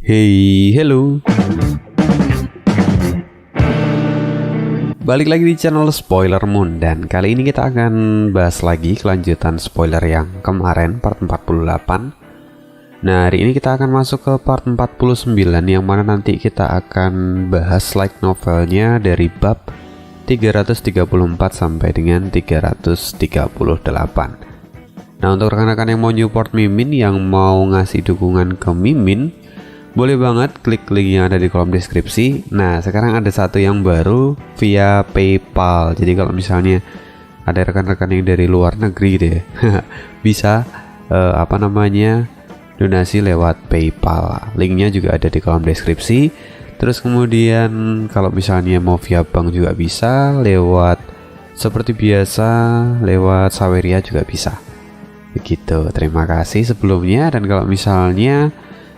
Hey, hello. Balik lagi di channel Spoiler Moon, dan kali ini kita akan bahas lagi kelanjutan spoiler yang kemarin, part 48. Nah, hari ini kita akan masuk ke part 49, yang mana nanti kita akan bahas light novelnya dari bab 334 sampai dengan 338. Nah, untuk rekan-rekan yang mau support Mimin, yang mau ngasih dukungan ke Mimin, boleh banget klik link yang ada di kolom deskripsi. Nah, sekarang ada satu yang baru via PayPal. Jadi kalau misalnya ada rekan-rekan yang dari luar negeri deh, bisa donasi lewat PayPal. Linknya juga ada di kolom deskripsi. Terus kemudian kalau misalnya mau via bank juga bisa, lewat seperti biasa lewat Saweria juga bisa. Begitu. Terima kasih sebelumnya, dan kalau misalnya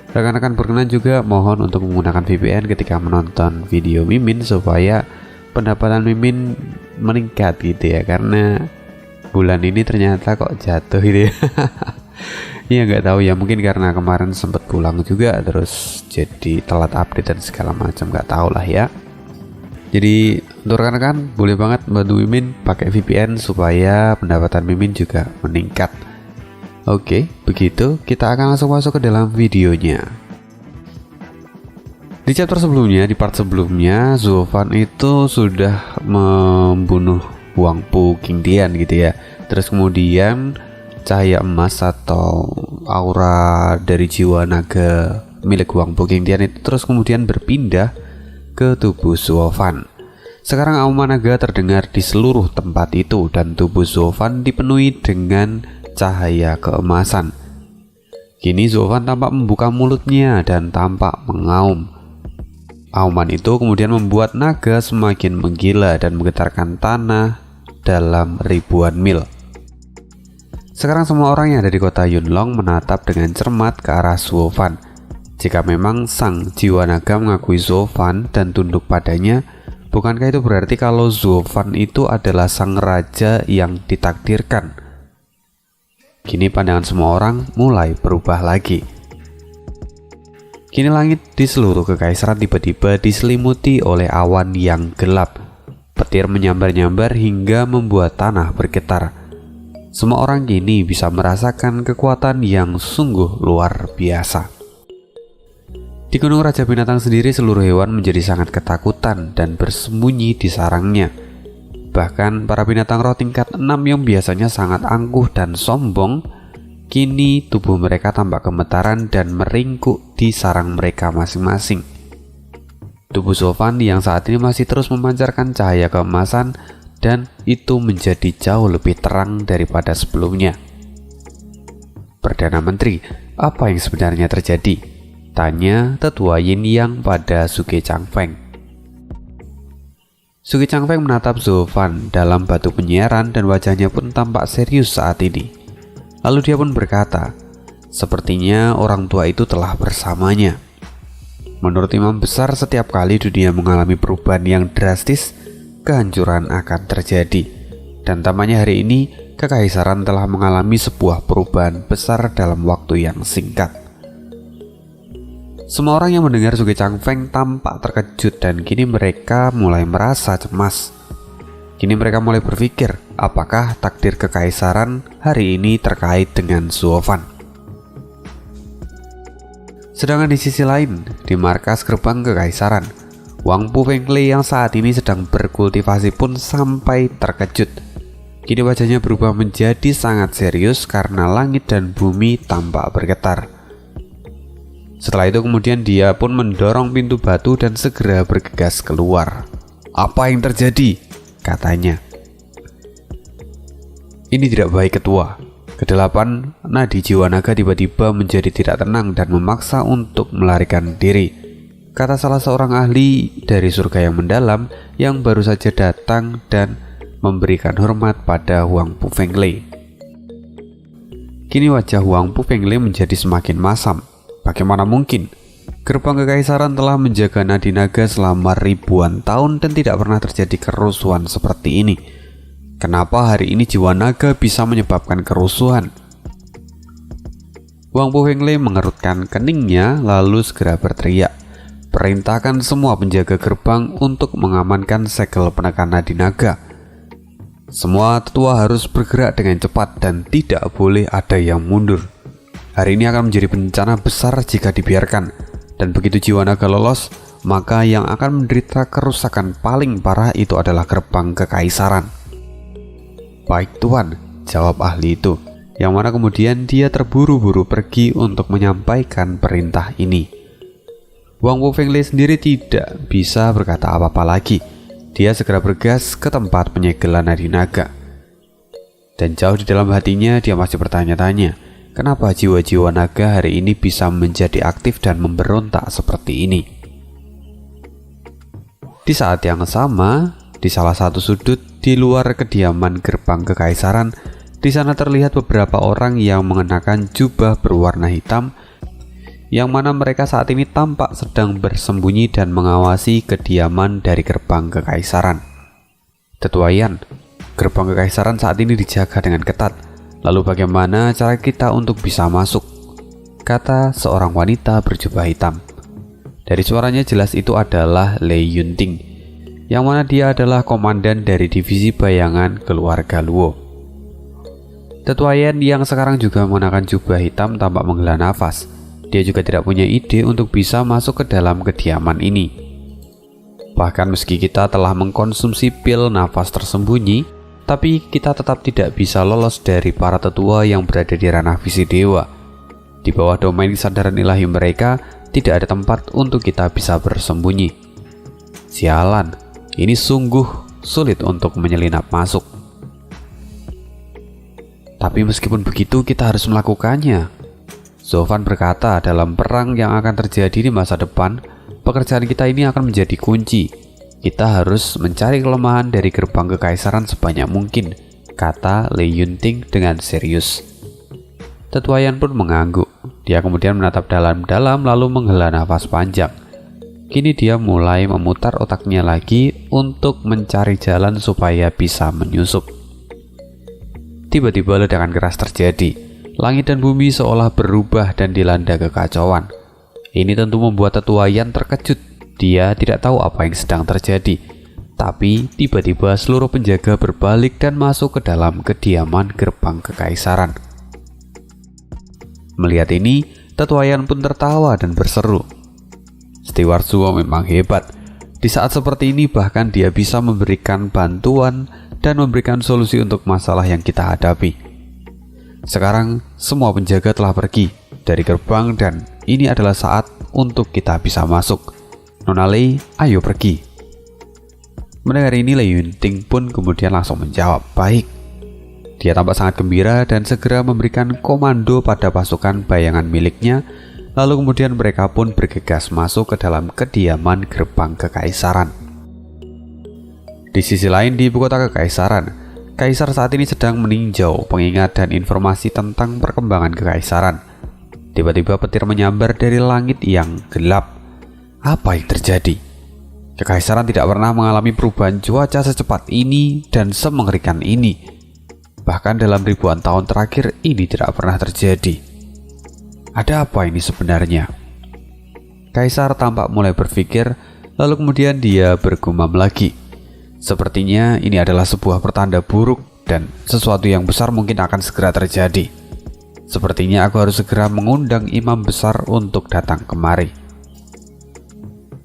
rekan-rekan berkenan juga mohon untuk menggunakan VPN ketika menonton video Mimin supaya pendapatan Mimin meningkat gitu ya, karena bulan ini ternyata kok jatuh gitu ya. Ya nggak tahu ya, mungkin karena kemarin sempat pulang juga terus jadi telat update dan segala macam, nggak tahu lah ya. Jadi untuk rekan-rekan boleh banget bantu Mimin pakai VPN supaya pendapatan Mimin juga meningkat. Oke, begitu kita akan langsung masuk ke dalam videonya. Di chapter sebelumnya, di part sebelumnya, Zulfan itu sudah membunuh Huang Pu Qingdian gitu ya. Terus kemudian cahaya emas atau aura dari jiwa naga milik Huang Pu Qingdian itu terus kemudian berpindah ke tubuh Zulfan. Sekarang auma naga terdengar di seluruh tempat itu, dan tubuh Zulfan dipenuhi dengan cahaya keemasan. Kini Zulfan tampak membuka mulutnya dan tampak mengaum. Auman itu kemudian membuat naga semakin menggila dan menggetarkan tanah dalam ribuan mil. Sekarang semua orang yang ada di kota Yunlong menatap dengan cermat ke arah Zulfan. Jika memang sang jiwa naga mengakui Zulfan dan tunduk padanya, bukankah itu berarti kalau Zulfan itu adalah sang raja yang ditakdirkan? Kini pandangan semua orang mulai berubah lagi. Kini langit di seluruh kekaisaran tiba-tiba diselimuti oleh awan yang gelap. Petir menyambar-nyambar hingga membuat tanah bergetar. Semua orang kini bisa merasakan kekuatan yang sungguh luar biasa. Di Gunung Raja Binatang sendiri, seluruh hewan menjadi sangat ketakutan dan bersembunyi di sarangnya. Bahkan para binatang roh tingkat 6 yang biasanya sangat angkuh dan sombong, kini tubuh mereka tampak gemetaran dan meringkuk di sarang mereka masing-masing. Tubuh Zulfan yang saat ini masih terus memancarkan cahaya keemasan, dan itu menjadi jauh lebih terang daripada sebelumnya. Perdana Menteri, apa yang sebenarnya terjadi? Tanya tetua Yin Yang pada Suge Changfeng. Suge Changfeng menatap Zulfan dalam batu penyiaran dan wajahnya pun tampak serius saat ini. Lalu dia pun berkata, sepertinya orang tua itu telah bersamanya. Menurut imam besar, setiap kali dunia mengalami perubahan yang drastis, kehancuran akan terjadi. Dan tampaknya hari ini, kekaisaran telah mengalami sebuah perubahan besar dalam waktu yang singkat. Semua orang yang mendengar Suge Changfeng tampak terkejut, dan kini mereka mulai merasa cemas. Kini mereka mulai berpikir, apakah takdir kekaisaran hari ini terkait dengan Zulfan. Sedangkan di sisi lain, di markas gerbang kekaisaran, Huang Pu Fenglei yang saat ini sedang berkultivasi pun sampai terkejut. Kini wajahnya berubah menjadi sangat serius karena langit dan bumi tampak bergetar. Setelah itu kemudian dia pun mendorong pintu batu dan segera bergegas keluar. Apa yang terjadi? Katanya. Ini tidak baik, ketua. Kedelapan nadi jiwa naga tiba-tiba menjadi tidak tenang dan memaksa untuk melarikan diri, kata salah seorang ahli dari surga yang mendalam yang baru saja datang dan memberikan hormat pada Huang Pu Fenglei. Kini wajah Huang Pu Fenglei menjadi semakin masam. Bagaimana mungkin? Gerbang kekaisaran telah menjaga nadi naga selama ribuan tahun dan tidak pernah terjadi kerusuhan seperti ini. Kenapa hari ini jiwa naga bisa menyebabkan kerusuhan? Wang Pu Heng mengerutkan keningnya lalu segera berteriak, "Perintahkan semua penjaga gerbang untuk mengamankan segel penekan nadi naga. Semua tetua harus bergerak dengan cepat dan tidak boleh ada yang mundur. Hari ini akan menjadi bencana besar jika dibiarkan, dan begitu jiwa naga lolos, maka yang akan menderita kerusakan paling parah itu adalah gerbang kekaisaran." "Baik Tuan," jawab ahli itu, yang mana kemudian dia terburu-buru pergi untuk menyampaikan perintah ini. Wang Pu Feng sendiri tidak bisa berkata apa-apa lagi. Dia segera bergas ke tempat penyegelan nadi naga. Dan jauh di dalam hatinya dia masih bertanya-tanya, kenapa jiwa-jiwa naga hari ini bisa menjadi aktif dan memberontak seperti ini. Di saat yang sama, di salah satu sudut di luar kediaman gerbang kekaisaran, di sana terlihat beberapa orang yang mengenakan jubah berwarna hitam, yang mana mereka saat ini tampak sedang bersembunyi dan mengawasi kediaman dari gerbang kekaisaran. "Tetua Yan, gerbang kekaisaran saat ini dijaga dengan ketat. Lalu bagaimana cara kita untuk bisa masuk?" kata seorang wanita berjubah hitam. Dari suaranya jelas itu adalah Lei Yunting, yang mana dia adalah komandan dari divisi bayangan keluarga Luo. Tetua Yan yang sekarang juga mengenakan jubah hitam tampak menghela nafas. Dia juga tidak punya ide untuk bisa masuk ke dalam kediaman ini. Bahkan meski kita telah mengkonsumsi pil nafas tersembunyi, tapi kita tetap tidak bisa lolos dari para tetua yang berada di ranah visi dewa. Di bawah domain kesadaran ilahi mereka, tidak ada tempat untuk kita bisa bersembunyi. Sialan, ini sungguh sulit untuk menyelinap masuk. Tapi meskipun begitu kita harus melakukannya. Zovan berkata, dalam perang yang akan terjadi di masa depan, pekerjaan kita ini akan menjadi kunci. Kita harus mencari kelemahan dari gerbang kekaisaran sebanyak mungkin, kata Lei Yunting dengan serius. Tetua Yan pun mengangguk. Dia kemudian menatap dalam-dalam lalu menghela nafas panjang. Kini dia mulai memutar otaknya lagi untuk mencari jalan supaya bisa menyusup. Tiba-tiba ledakan keras terjadi. Langit dan bumi seolah berubah dan dilanda kekacauan. Ini tentu membuat Tetua Yan terkejut. Dia tidak tahu apa yang sedang terjadi. Tapi tiba-tiba seluruh penjaga berbalik dan masuk ke dalam kediaman gerbang kekaisaran. Melihat ini, Tetua Yan pun tertawa dan berseru, "Steward Zuo memang hebat. Di saat seperti ini bahkan dia bisa memberikan bantuan dan memberikan solusi untuk masalah yang kita hadapi. Sekarang semua penjaga telah pergi dari gerbang dan ini adalah saat untuk kita bisa masuk. Nona Lei, ayo pergi." Mendengar ini, Lei Yunting pun kemudian langsung menjawab, "Baik." Dia tampak sangat gembira dan segera memberikan komando pada pasukan bayangan miliknya. Lalu kemudian mereka pun bergegas masuk ke dalam kediaman gerbang kekaisaran. Di sisi lain di ibu kota kekaisaran, kaisar saat ini sedang meninjau pengingat dan informasi tentang perkembangan kekaisaran. Tiba-tiba petir menyambar dari langit yang gelap. Apa yang terjadi? Kekaisaran tidak pernah mengalami perubahan cuaca secepat ini dan semengerikan ini. Bahkan dalam ribuan tahun terakhir ini tidak pernah terjadi. Ada apa ini sebenarnya? Kaisar tampak mulai berpikir, lalu kemudian dia bergumam lagi. Sepertinya ini adalah sebuah pertanda buruk dan sesuatu yang besar mungkin akan segera terjadi. Sepertinya aku harus segera mengundang imam besar untuk datang kemari.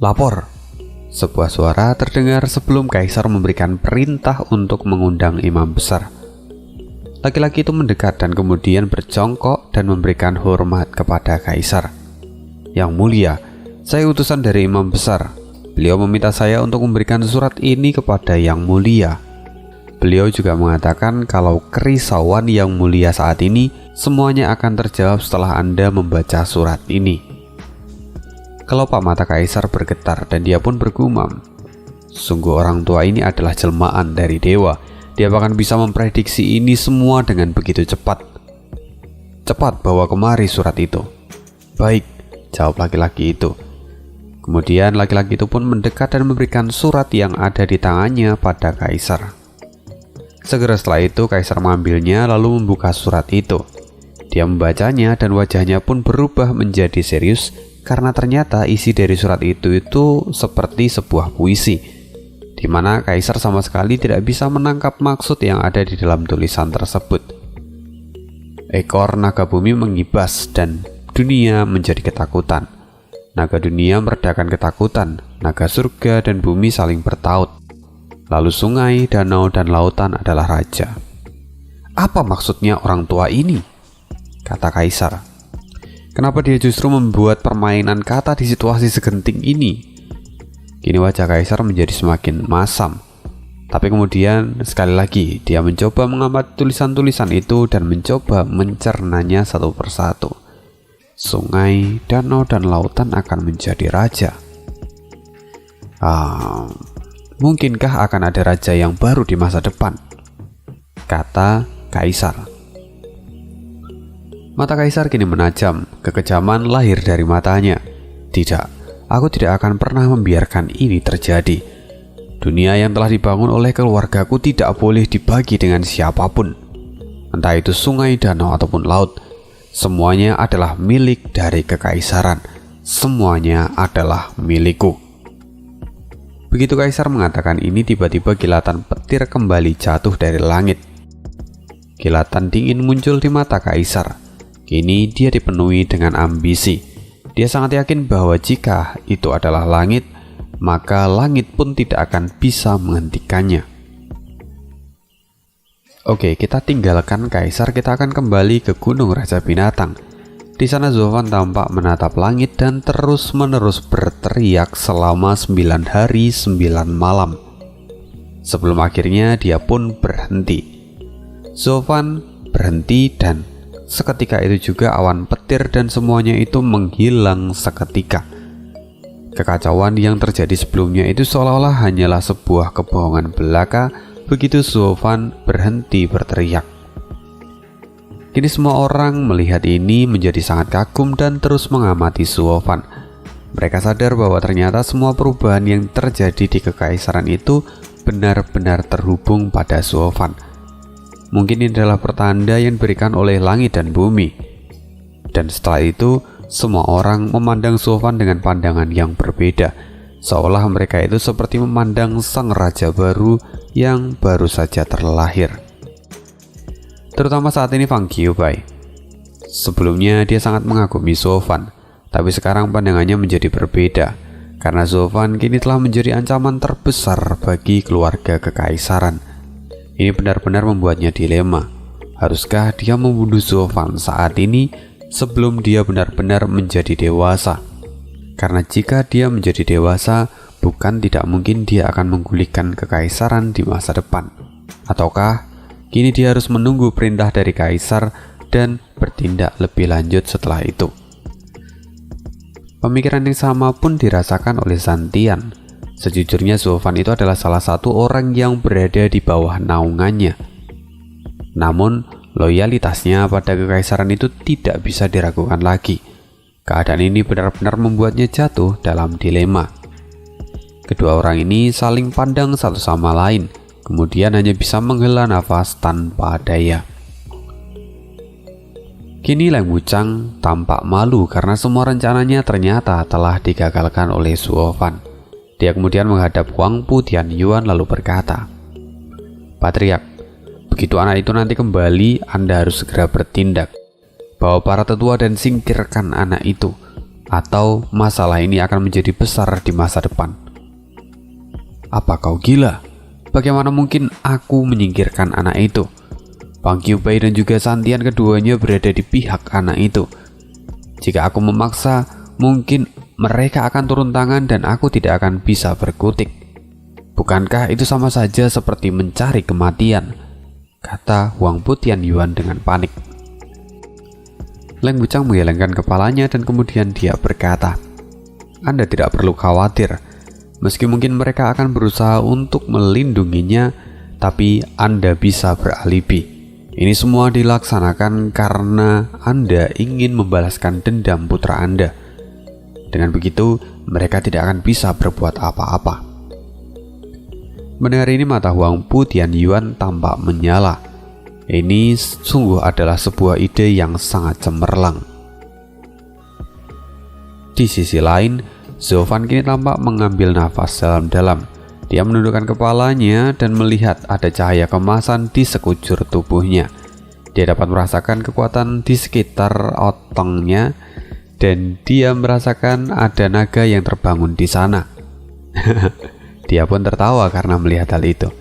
Lapor. Sebuah suara terdengar sebelum kaisar memberikan perintah untuk mengundang imam besar. Laki-laki itu mendekat dan kemudian berjongkok dan memberikan hormat kepada kaisar. "Yang mulia, saya utusan dari imam besar. Beliau meminta saya untuk memberikan surat ini kepada Yang Mulia. Beliau juga mengatakan kalau kerisauan Yang Mulia saat ini semuanya akan terjawab setelah Anda membaca surat ini." Kelopak mata kaisar bergetar dan dia pun bergumam, "Sungguh orang tua ini adalah jelmaan dari dewa. Dia bahkan bisa memprediksi ini semua dengan begitu cepat. Cepat bawa kemari surat itu." "Baik," jawab laki-laki itu. Kemudian laki-laki itu pun mendekat dan memberikan surat yang ada di tangannya pada kaisar. Segera setelah itu kaisar mengambilnya lalu membuka surat itu. Dia membacanya dan wajahnya pun berubah menjadi serius karena ternyata isi dari surat itu seperti sebuah puisi, di mana kaisar sama sekali tidak bisa menangkap maksud yang ada di dalam tulisan tersebut. Ekor naga bumi mengibas dan dunia menjadi ketakutan. Naga dunia meredakan ketakutan, naga surga dan bumi saling bertaut. Lalu sungai, danau, dan lautan adalah raja. Apa maksudnya orang tua ini? Kata kaisar. Kenapa dia justru membuat permainan kata di situasi segenting ini? Kini wajah kaisar menjadi semakin masam. Tapi kemudian sekali lagi dia mencoba mengamati tulisan-tulisan itu dan mencoba mencernanya satu persatu. Sungai, danau, dan lautan akan menjadi raja. Mungkinkah akan ada raja yang baru di masa depan? Kata kaisar. Mata kaisar kini menajam, kekejaman lahir dari matanya. Tidak, aku tidak akan pernah membiarkan ini terjadi. Dunia yang telah dibangun oleh keluargaku tidak boleh dibagi dengan siapapun. Entah itu sungai, danau, ataupun laut. Semuanya adalah milik dari kekaisaran. Semuanya adalah milikku. Begitu kaisar mengatakan ini, tiba-tiba kilatan petir kembali jatuh dari langit. Kilatan dingin muncul di mata kaisar. Kini dia dipenuhi dengan ambisi. Dia sangat yakin bahwa jika itu adalah langit, maka langit pun tidak akan bisa menghentikannya. Oke, kita tinggalkan kaisar, kita akan kembali ke Gunung Raja Binatang. Di sana Zulfan tampak menatap langit dan terus-menerus berteriak selama 9 hari 9 malam. Sebelum akhirnya dia pun berhenti. Zulfan berhenti dan seketika itu juga awan petir dan semuanya itu menghilang seketika. Kekacauan yang terjadi sebelumnya itu seolah-olah hanyalah sebuah kebohongan belaka begitu Zulfan berhenti berteriak. Kini semua orang melihat ini menjadi sangat kagum dan terus mengamati Zulfan. Mereka sadar bahwa ternyata semua perubahan yang terjadi di kekaisaran itu benar-benar terhubung pada Zulfan. Mungkin ini adalah pertanda yang diberikan oleh langit dan bumi. Dan setelah itu, semua orang memandang Zulfan dengan pandangan yang berbeda, seolah mereka itu seperti memandang sang raja baru yang baru saja terlahir. Terutama saat ini Fang Qiubai. Sebelumnya dia sangat mengagumi Zulfan, tapi sekarang pandangannya menjadi berbeda, karena Zulfan kini telah menjadi ancaman terbesar bagi keluarga kekaisaran. Ini benar-benar membuatnya dilema. Haruskah dia membunuh Zulfan saat ini sebelum dia benar-benar menjadi dewasa? Karena jika dia menjadi dewasa, bukan tidak mungkin dia akan menggulingkan kekaisaran di masa depan. Ataukah kini dia harus menunggu perintah dari kaisar dan bertindak lebih lanjut setelah itu? Pemikiran yang sama pun dirasakan oleh Zantian. Sejujurnya Zulfan itu adalah salah satu orang yang berada di bawah naungannya. Namun loyalitasnya pada kekaisaran itu tidak bisa diragukan lagi. Keadaan ini benar-benar membuatnya jatuh dalam dilema. Kedua orang ini saling pandang satu sama lain, kemudian hanya bisa menghela nafas tanpa daya. Kini Leng Wuchang tampak malu karena semua rencananya ternyata telah digagalkan oleh Zulfan. Dia kemudian menghadap Huang Pu Tianyuan lalu berkata, "Patriark, begitu anak itu nanti kembali, Anda harus segera bertindak. Bawa para tetua dan singkirkan anak itu, atau masalah ini akan menjadi besar di masa depan." "Apa kau gila? Bagaimana mungkin aku menyingkirkan anak itu? Fang Qiubai dan juga Zantian keduanya berada di pihak anak itu. Jika aku memaksa, mungkin mereka akan turun tangan dan aku tidak akan bisa berkutik. Bukankah itu sama saja seperti mencari kematian?" kata Huang Pu Tianyuan dengan panik. Leng Wuchang menggelengkan kepalanya dan kemudian dia berkata, "Anda tidak perlu khawatir. Meski mungkin mereka akan berusaha untuk melindunginya, tapi Anda bisa beralibi. Ini semua dilaksanakan karena Anda ingin membalaskan dendam putra Anda. Dengan begitu, mereka tidak akan bisa berbuat apa-apa." Mendengar ini mata Huang Pu Tianyuan tampak menyala. Ini sungguh adalah sebuah ide yang sangat cemerlang. Di sisi lain, Zovan kini tampak mengambil nafas dalam-dalam. Dia menundukkan kepalanya dan melihat ada cahaya kemasan di sekujur tubuhnya. Dia dapat merasakan kekuatan di sekitar otongnya dan dia merasakan ada naga yang terbangun di sana. Dia pun tertawa karena melihat hal itu.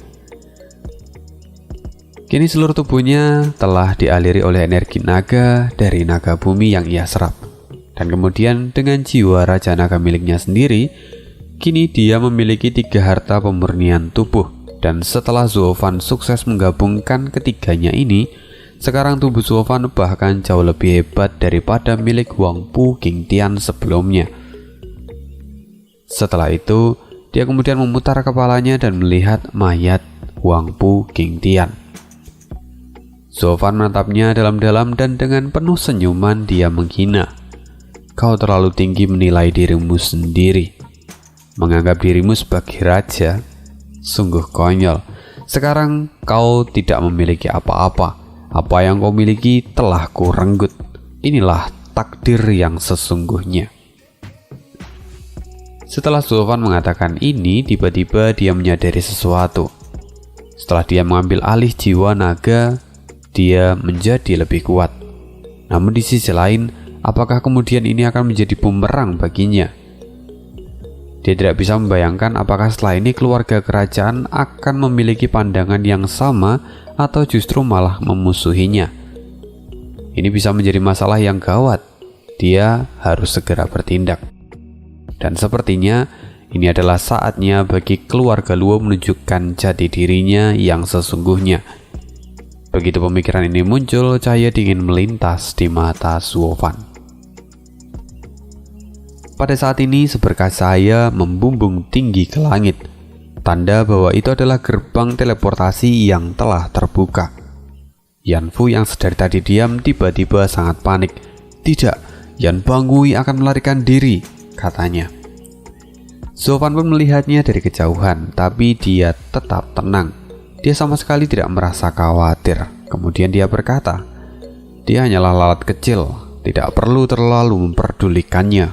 Kini seluruh tubuhnya telah dialiri oleh energi naga dari naga bumi yang ia serap. Dan kemudian dengan jiwa Raja Naga miliknya sendiri, kini dia memiliki 3 harta pemurnian tubuh. Dan setelah Zovan sukses menggabungkan ketiganya ini, sekarang tubuh Zovan bahkan jauh lebih hebat daripada milik Wangpu Qingtian sebelumnya. Setelah itu, dia kemudian memutar kepalanya dan melihat mayat Wangpu Qingtian. Zovan menatapnya dalam-dalam dan dengan penuh senyuman dia menghina. Kau terlalu tinggi menilai dirimu sendiri. Menganggap dirimu sebagai raja, sungguh konyol. Sekarang kau tidak memiliki apa-apa. Apa yang kau miliki telah kurenggut. Inilah takdir yang sesungguhnya. Setelah Zovan mengatakan ini, tiba-tiba dia menyadari sesuatu. Setelah dia mengambil alih jiwa naga, dia menjadi lebih kuat. Namun di sisi lain, apakah kemudian ini akan menjadi bumerang baginya? Dia tidak bisa membayangkan apakah setelah ini keluarga kerajaan akan memiliki pandangan yang sama atau justru malah memusuhinya. Ini bisa menjadi masalah yang gawat. Dia harus segera bertindak. Dan sepertinya ini adalah saatnya bagi keluarga Luo menunjukkan jati dirinya yang sesungguhnya. Begitu pemikiran ini muncul, cahaya dingin melintas di mata Zovan. Pada saat ini seberkas cahaya membumbung tinggi ke langit, tanda bahwa itu adalah gerbang teleportasi yang telah terbuka. Yanfu yang sedari tadi diam tiba-tiba sangat panik. Tidak, Yan Bangui akan melarikan diri, katanya. Zovan pun melihatnya dari kejauhan, tapi dia tetap tenang. Dia sama sekali tidak merasa khawatir. Kemudian dia berkata, dia hanyalah lalat kecil, tidak perlu terlalu memperdulikannya.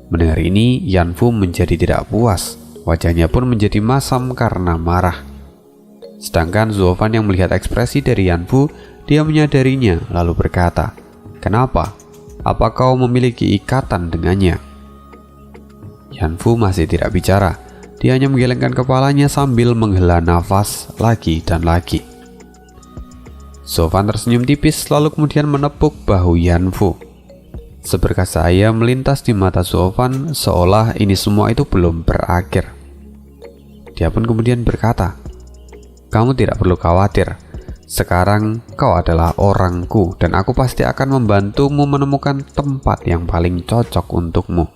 Mendengar ini, Yanfu menjadi tidak puas. Wajahnya pun menjadi masam karena marah. Sedangkan Zovan yang melihat ekspresi dari Yanfu, dia menyadarinya lalu berkata, kenapa? Apa kau memiliki ikatan dengannya? Yanfu masih tidak bicara. Dia hanya menggelengkan kepalanya sambil menghela nafas lagi dan lagi. Zovan tersenyum tipis lalu kemudian menepuk bahu Yanfu. Seberkas cahaya melintas di mata Zovan seolah ini semua itu belum berakhir. Dia pun kemudian berkata, kamu tidak perlu khawatir. Sekarang kau adalah orangku dan aku pasti akan membantumu menemukan tempat yang paling cocok untukmu.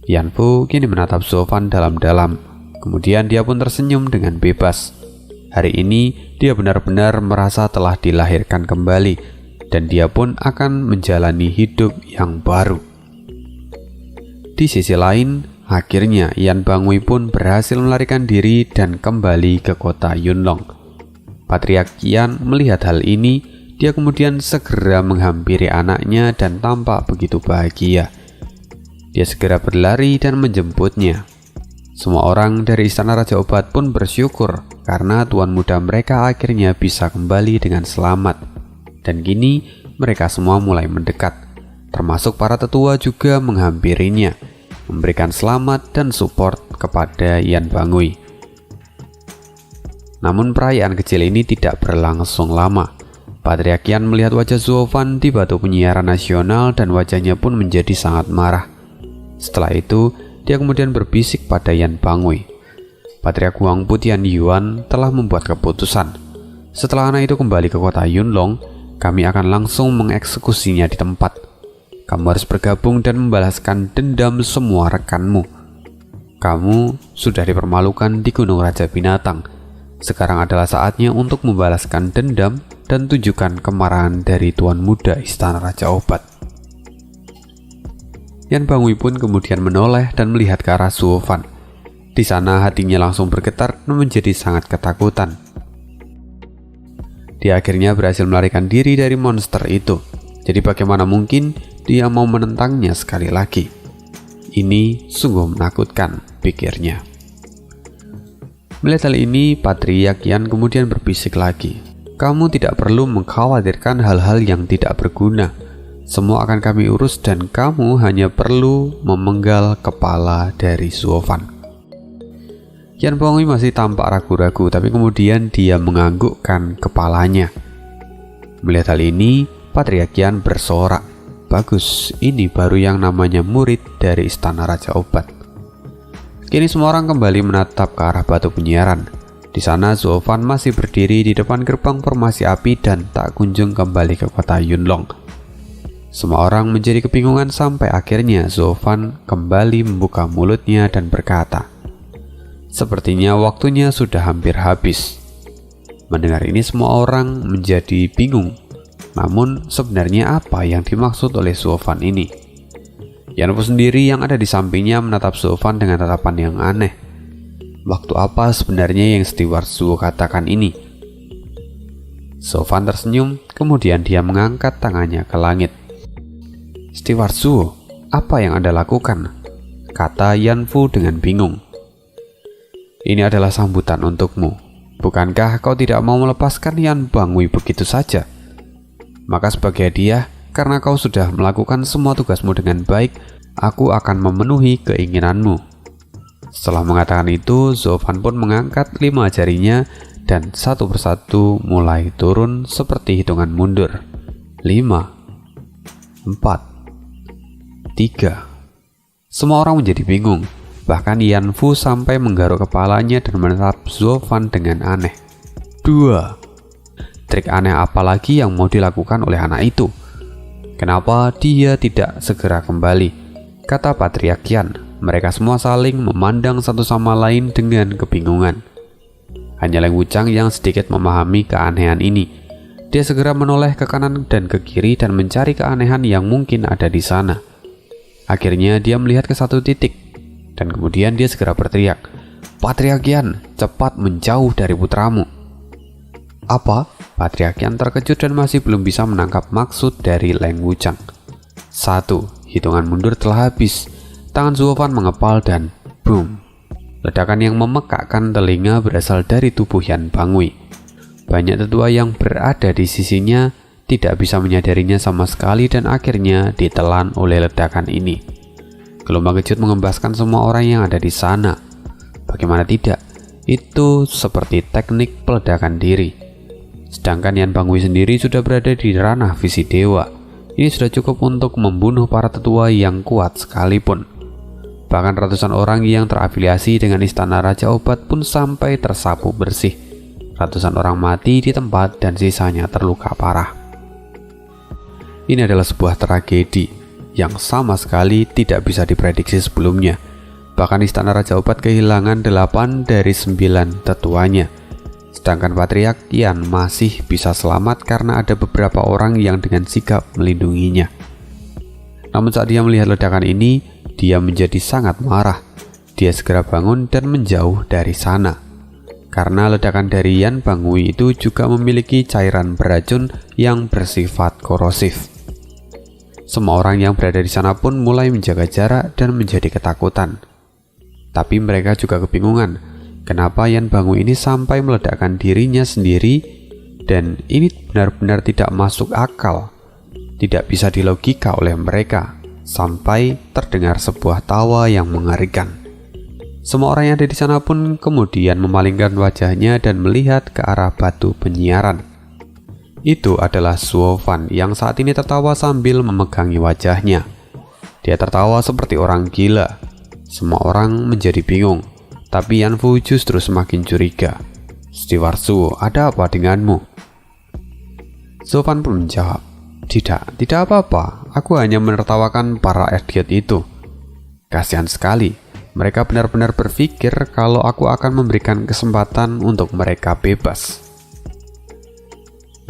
Yanfu kini menatap Zovan dalam-dalam. Kemudian dia pun tersenyum dengan bebas. Hari ini dia benar-benar merasa telah dilahirkan kembali dan dia pun akan menjalani hidup yang baru. Di sisi lain, akhirnya Yan Bangui pun berhasil melarikan diri dan kembali ke kota Yunlong. Patriark Yan melihat hal ini, dia kemudian segera menghampiri anaknya dan tampak begitu bahagia. Dia segera berlari dan menjemputnya. Semua orang dari istana Raja Obat pun bersyukur karena tuan muda mereka akhirnya bisa kembali dengan selamat. Dan kini mereka semua mulai mendekat. Termasuk para tetua juga menghampirinya, memberikan selamat dan support kepada Yan Bangui. Namun perayaan kecil ini tidak berlangsung lama. Patriark Yan melihat wajah Zovan di batu penyiaran nasional dan wajahnya pun menjadi sangat marah. Setelah itu, dia kemudian berbisik pada Yan Bangui. Patriark Wangpu Tianyuan telah membuat keputusan. Setelah anak itu kembali ke kota Yunlong, kami akan langsung mengeksekusinya di tempat. Kamu harus bergabung dan membalaskan dendam semua rekanmu. Kamu sudah dipermalukan di Gunung Raja Binatang. Sekarang adalah saatnya untuk membalaskan dendam dan tunjukkan kemarahan dari tuan muda istana Raja Obat. Yan Bangui pun kemudian menoleh dan melihat ke arah Zovan. Di sana hatinya langsung bergetar dan menjadi sangat ketakutan. Dia akhirnya berhasil melarikan diri dari monster itu. Jadi bagaimana mungkin dia mau menentangnya sekali lagi? Ini sungguh menakutkan, pikirnya. Melihat hal ini, Patria Kian kemudian berbisik lagi. Kamu tidak perlu mengkhawatirkan hal-hal yang tidak berguna. Semua akan kami urus dan kamu hanya perlu memenggal kepala dari Suofan. Yan Bangui masih tampak ragu-ragu, tapi kemudian dia menganggukkan kepalanya. Melihat hal ini, Patria Kian bersorak. Bagus, ini baru yang namanya murid dari Istana Raja Obat. Kini semua orang kembali menatap ke arah batu penyiaran. Di sana Suofan masih berdiri di depan gerbang formasi api dan tak kunjung kembali ke kota Yunlong. Semua orang menjadi kebingungan sampai akhirnya Suofan kembali membuka mulutnya dan berkata, "Sepertinya waktunya sudah hampir habis." Mendengar ini semua orang menjadi bingung. Namun sebenarnya apa yang dimaksud oleh Suofan ini? Yan Fu sendiri yang ada di sampingnya menatap Suofan dengan tatapan yang aneh. Waktu apa sebenarnya yang Steward Zhuo katakan ini? Suofan tersenyum, kemudian dia mengangkat tangannya ke langit. "Steward Zhuo, apa yang Anda lakukan?" kata Yan Fu dengan bingung. "Ini adalah sambutan untukmu. Bukankah kau tidak mau melepaskan Yan Bangui begitu saja? Maka sebagai hadiah, karena kau sudah melakukan semua tugasmu dengan baik, aku akan memenuhi keinginanmu." Setelah mengatakan itu, Suofan pun mengangkat 5 jarinya dan satu persatu mulai turun seperti hitungan mundur. 5, 4, 3. Semua orang menjadi bingung. Bahkan Yan Fu sampai menggaruk kepalanya dan menatap Suofan dengan aneh. 2. Trik aneh apa lagi yang mau dilakukan oleh anak itu? Kenapa dia tidak segera kembali? Kata Patria Kian. Mereka semua saling memandang satu sama lain dengan kebingungan. Hanya Leng Wuchang yang sedikit memahami keanehan ini. Dia segera menoleh ke kanan dan ke kiri dan mencari keanehan yang mungkin ada di sana. Akhirnya dia melihat ke satu titik dan kemudian dia segera berteriak, "Patria Kian, cepat menjauh dari putramu." "Apa?" Patria Kian terkejut dan masih belum bisa menangkap maksud dari Leng Wuchang. 1. Hitungan mundur telah habis. Tangan Suofan mengepal dan boom. Ledakan yang memekakkan telinga berasal dari tubuh Yan Bangui. Banyak tetua yang berada di sisinya tidak bisa menyadarinya sama sekali dan akhirnya ditelan oleh ledakan ini. Gelombang kejut mengembaskan semua orang yang ada di sana. Bagaimana tidak? Itu seperti teknik peledakan diri. Sedangkan Yan Bangui sendiri sudah berada di ranah visi dewa. Ini sudah cukup untuk membunuh para tetua yang kuat sekalipun. Bahkan ratusan orang yang terafiliasi dengan Istana Raja Obat pun sampai tersapu bersih. Ratusan orang mati di tempat dan sisanya terluka parah. Ini adalah sebuah tragedi yang sama sekali tidak bisa diprediksi sebelumnya. Bahkan Istana Raja Obat kehilangan 8 dari 9 tetuanya. Sedangkan Patriark Yan masih bisa selamat karena ada beberapa orang yang dengan sigap melindunginya. Namun saat dia melihat ledakan ini, dia menjadi sangat marah. Dia segera bangun dan menjauh dari sana. Karena ledakan dari Yan Bangui itu juga memiliki cairan beracun yang bersifat korosif. Semua orang yang berada di sana pun mulai menjaga jarak dan menjadi ketakutan. Tapi mereka juga kebingungan. Kenapa Yan Bangui ini sampai meledakkan dirinya sendiri, dan ini benar-benar tidak masuk akal, tidak bisa dilogika oleh mereka, sampai terdengar sebuah tawa yang mengerikan. Semua orang yang ada di sana pun kemudian memalingkan wajahnya dan melihat ke arah batu penyiaran. Itu adalah Suofan yang saat ini tertawa sambil memegangi wajahnya. Dia tertawa seperti orang gila. Semua orang menjadi bingung. Tapi Yan Fu justru semakin curiga. "Steward Zhuo, ada apa denganmu?" Suofan pun menjawab, Tidak apa-apa. Aku hanya menertawakan para idiot itu. Kasihan sekali. Mereka benar-benar berpikir kalau aku akan memberikan kesempatan untuk mereka bebas."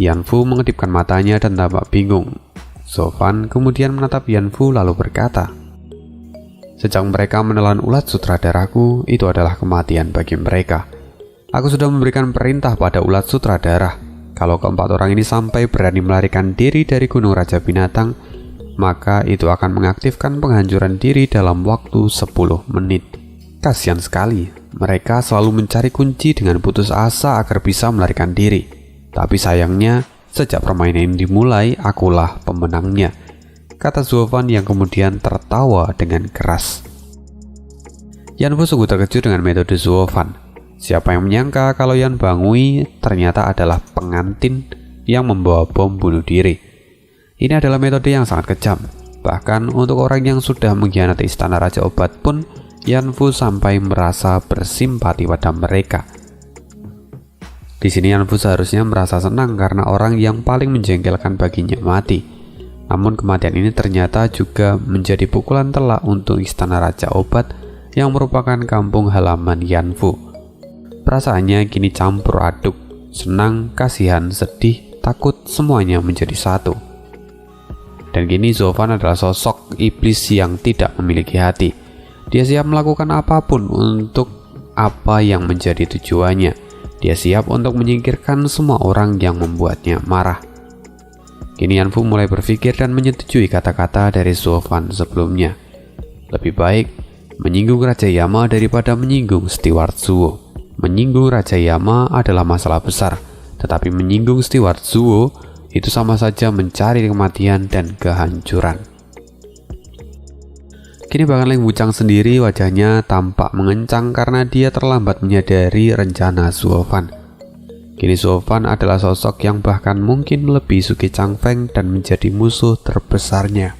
Yan Fu mengedipkan matanya dan tampak bingung. Suofan kemudian menatap Yan Fu lalu berkata, "Sejak mereka menelan ulat sutradaraku, itu adalah kematian bagi mereka. Aku sudah memberikan perintah pada ulat sutradara. Kalau keempat orang ini sampai berani melarikan diri dari Gunung Raja Binatang, maka itu akan mengaktifkan penghancuran diri dalam waktu 10 menit. Kasihan sekali, mereka selalu mencari kunci dengan putus asa agar bisa melarikan diri. Tapi sayangnya, sejak permainan ini dimulai, akulah pemenangnya, kata Zhuofan yang kemudian tertawa dengan keras. Yanfu sungguh terkejut dengan metode Zhuofan. Siapa yang menyangka kalau Yan Bangui ternyata adalah pengantin yang membawa bom bunuh diri. Ini adalah metode yang sangat kejam. Bahkan untuk orang yang sudah mengkhianati istana Raja Obat pun, Yanfu sampai merasa bersimpati pada mereka. Di sini Yanfu seharusnya merasa senang karena orang yang paling menjengkelkan baginya mati. Namun kematian ini ternyata juga menjadi pukulan telak untuk istana Raja Obat yang merupakan kampung halaman Yanfu. Perasaannya kini campur aduk, senang, kasihan, sedih, takut, semuanya menjadi satu. Dan kini Zhuofan adalah sosok iblis yang tidak memiliki hati. Dia siap melakukan apapun untuk apa yang menjadi tujuannya. Dia siap untuk menyingkirkan semua orang yang membuatnya marah. Kini Yanfu mulai berpikir dan menyetujui kata-kata dari Zhuofan sebelumnya. Lebih baik menyinggung Raja Yama daripada menyinggung Steward Zuo. Menyinggung Raja Yama adalah masalah besar, tetapi menyinggung Steward Zuo itu sama saja mencari kematian dan kehancuran. Kini bahkan Leng Wuchang sendiri wajahnya tampak mengencang karena dia terlambat menyadari rencana Zhuofan. Kini Zhuofan adalah sosok yang bahkan mungkin melebihi Changfeng dan menjadi musuh terbesarnya.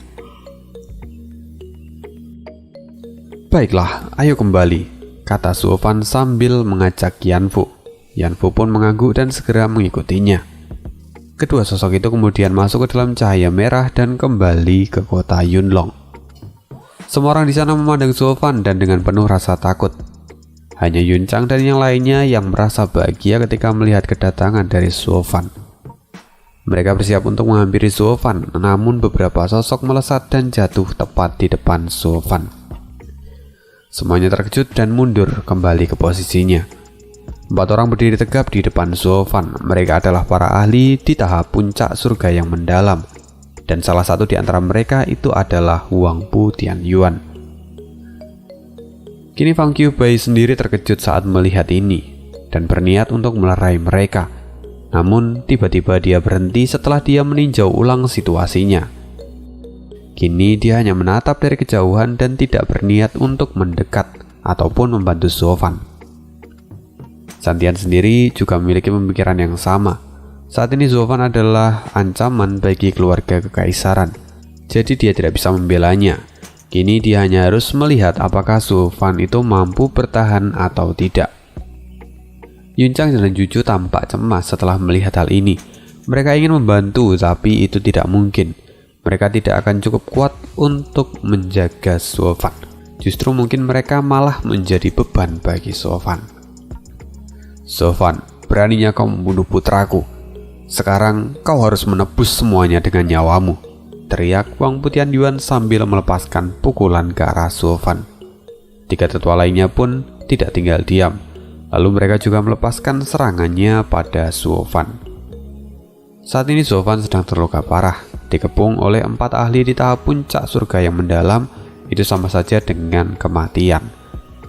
Baiklah, ayo kembali, kata Zhuofan sambil mengajak Yanfu. Yanfu pun mengangguk dan segera mengikutinya. Kedua sosok itu kemudian masuk ke dalam cahaya merah dan kembali ke kota Yunlong. Semua orang di sana memandang Zhuofan dan dengan penuh rasa takut. Hanya Yuncang dan yang lainnya yang merasa bahagia ketika melihat kedatangan dari Zhuofan. Mereka bersiap untuk menghampiri Zhuofan, namun beberapa sosok melesat dan jatuh tepat di depan Zhuofan. Semuanya terkejut dan mundur kembali ke posisinya. 4 orang berdiri tegap di depan Zhuofan. Mereka adalah para ahli di tahap puncak surga yang mendalam. Dan salah satu di antara mereka itu adalah Huangpu Tianyuan. Kini Fang Qiubai sendiri terkejut saat melihat ini dan berniat untuk melerai mereka. Namun tiba-tiba dia berhenti setelah dia meninjau ulang situasinya. Kini dia hanya menatap dari kejauhan dan tidak berniat untuk mendekat ataupun membantu Zhuofan. Santian sendiri juga memiliki pemikiran yang sama. Saat ini Zhuofan adalah ancaman bagi keluarga kekaisaran, jadi dia tidak bisa membelanya. Kini dia hanya harus melihat apakah Zhuofan itu mampu bertahan atau tidak. Yuncang dan Juju tampak cemas setelah melihat hal ini. Mereka ingin membantu, tapi itu tidak mungkin. Mereka tidak akan cukup kuat untuk menjaga Zhuofan. Justru mungkin mereka malah menjadi beban bagi Zhuofan. Zhuofan, beraninya kau membunuh putraku. Sekarang kau harus menebus semuanya dengan nyawamu, teriak Huangpu Tianyuan sambil melepaskan pukulan ke arah Zhuofan. 3 tetua lainnya pun tidak tinggal diam. Lalu mereka juga melepaskan serangannya pada Zhuofan. Saat ini Zhuofan sedang terluka parah, dikepung oleh 4 ahli di tahap puncak surga yang mendalam. Itu sama saja dengan kematian.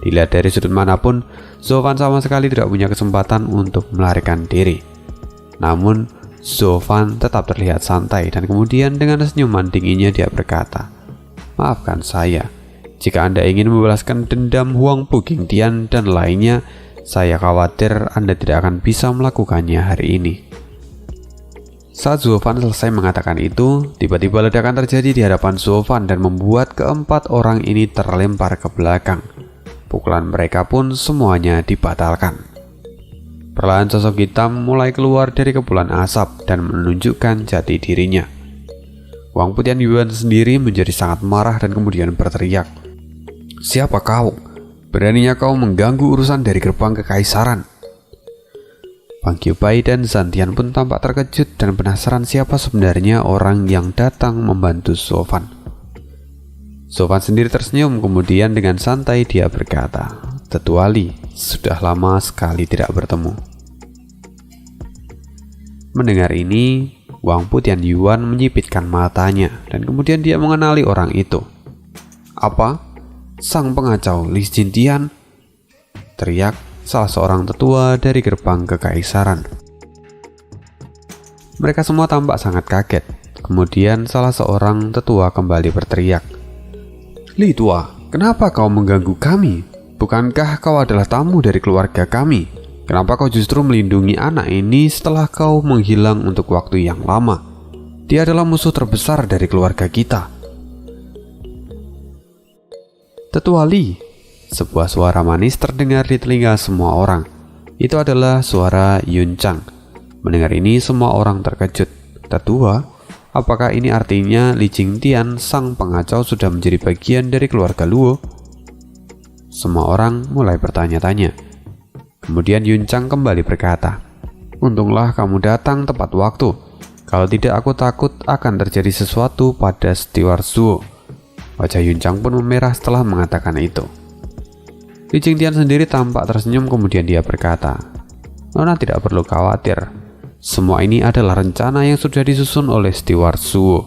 Dilihat dari sudut manapun, Zhuofan sama sekali tidak punya kesempatan untuk melarikan diri. Namun Zhuofan tetap terlihat santai dan kemudian dengan senyuman dinginnya dia berkata, "Maafkan saya, jika Anda ingin membalaskan dendam Huangpu Qingdian dan lainnya, saya khawatir Anda tidak akan bisa melakukannya hari ini." Saat Zhuofan selesai mengatakan itu, tiba-tiba ledakan terjadi di hadapan Zhuofan dan membuat keempat orang ini terlempar ke belakang. Pukulan mereka pun semuanya dibatalkan. Perlahan sosok hitam mulai keluar dari kepulan asap dan menunjukkan jati dirinya. Huangpu Tianyuan sendiri menjadi sangat marah dan kemudian berteriak, "Siapa kau? Beraninya kau mengganggu urusan dari gerbang kekaisaran?" Fang Qiubai dan Santian pun tampak terkejut dan penasaran siapa sebenarnya orang yang datang membantu Zhuofan. Zhuofan sendiri tersenyum, kemudian dengan santai dia berkata, "Tetua Li, sudah lama sekali tidak bertemu." Mendengar ini, Wang Pu Tianyuan menyipitkan matanya dan kemudian dia mengenali orang itu. "Apa? Sang pengacau Li Jintian?" teriak salah seorang tetua dari gerbang kekaisaran. Mereka semua tampak sangat kaget. Kemudian salah seorang tetua kembali berteriak, "Li Tua, kenapa kau mengganggu kami? Bukankah kau adalah tamu dari keluarga kami? Kenapa kau justru melindungi anak ini setelah kau menghilang untuk waktu yang lama? Dia adalah musuh terbesar dari keluarga kita." "Tetua Li," sebuah suara manis terdengar di telinga semua orang. Itu adalah suara Yun Chang. Mendengar ini semua orang terkejut. "Tetua, apakah ini artinya Li Jingtian sang pengacau sudah menjadi bagian dari keluarga Luo?" Semua orang mulai bertanya-tanya. Kemudian Yun Chang kembali berkata, "Untunglah kamu datang tepat waktu. Kalau tidak aku takut akan terjadi sesuatu pada Steward Zuo." Wajah Yun Chang pun memerah setelah mengatakan itu. Li Jingtian sendiri tampak tersenyum, kemudian dia berkata, "Nona tidak perlu khawatir. Semua ini adalah rencana yang sudah disusun oleh Steward Zuo.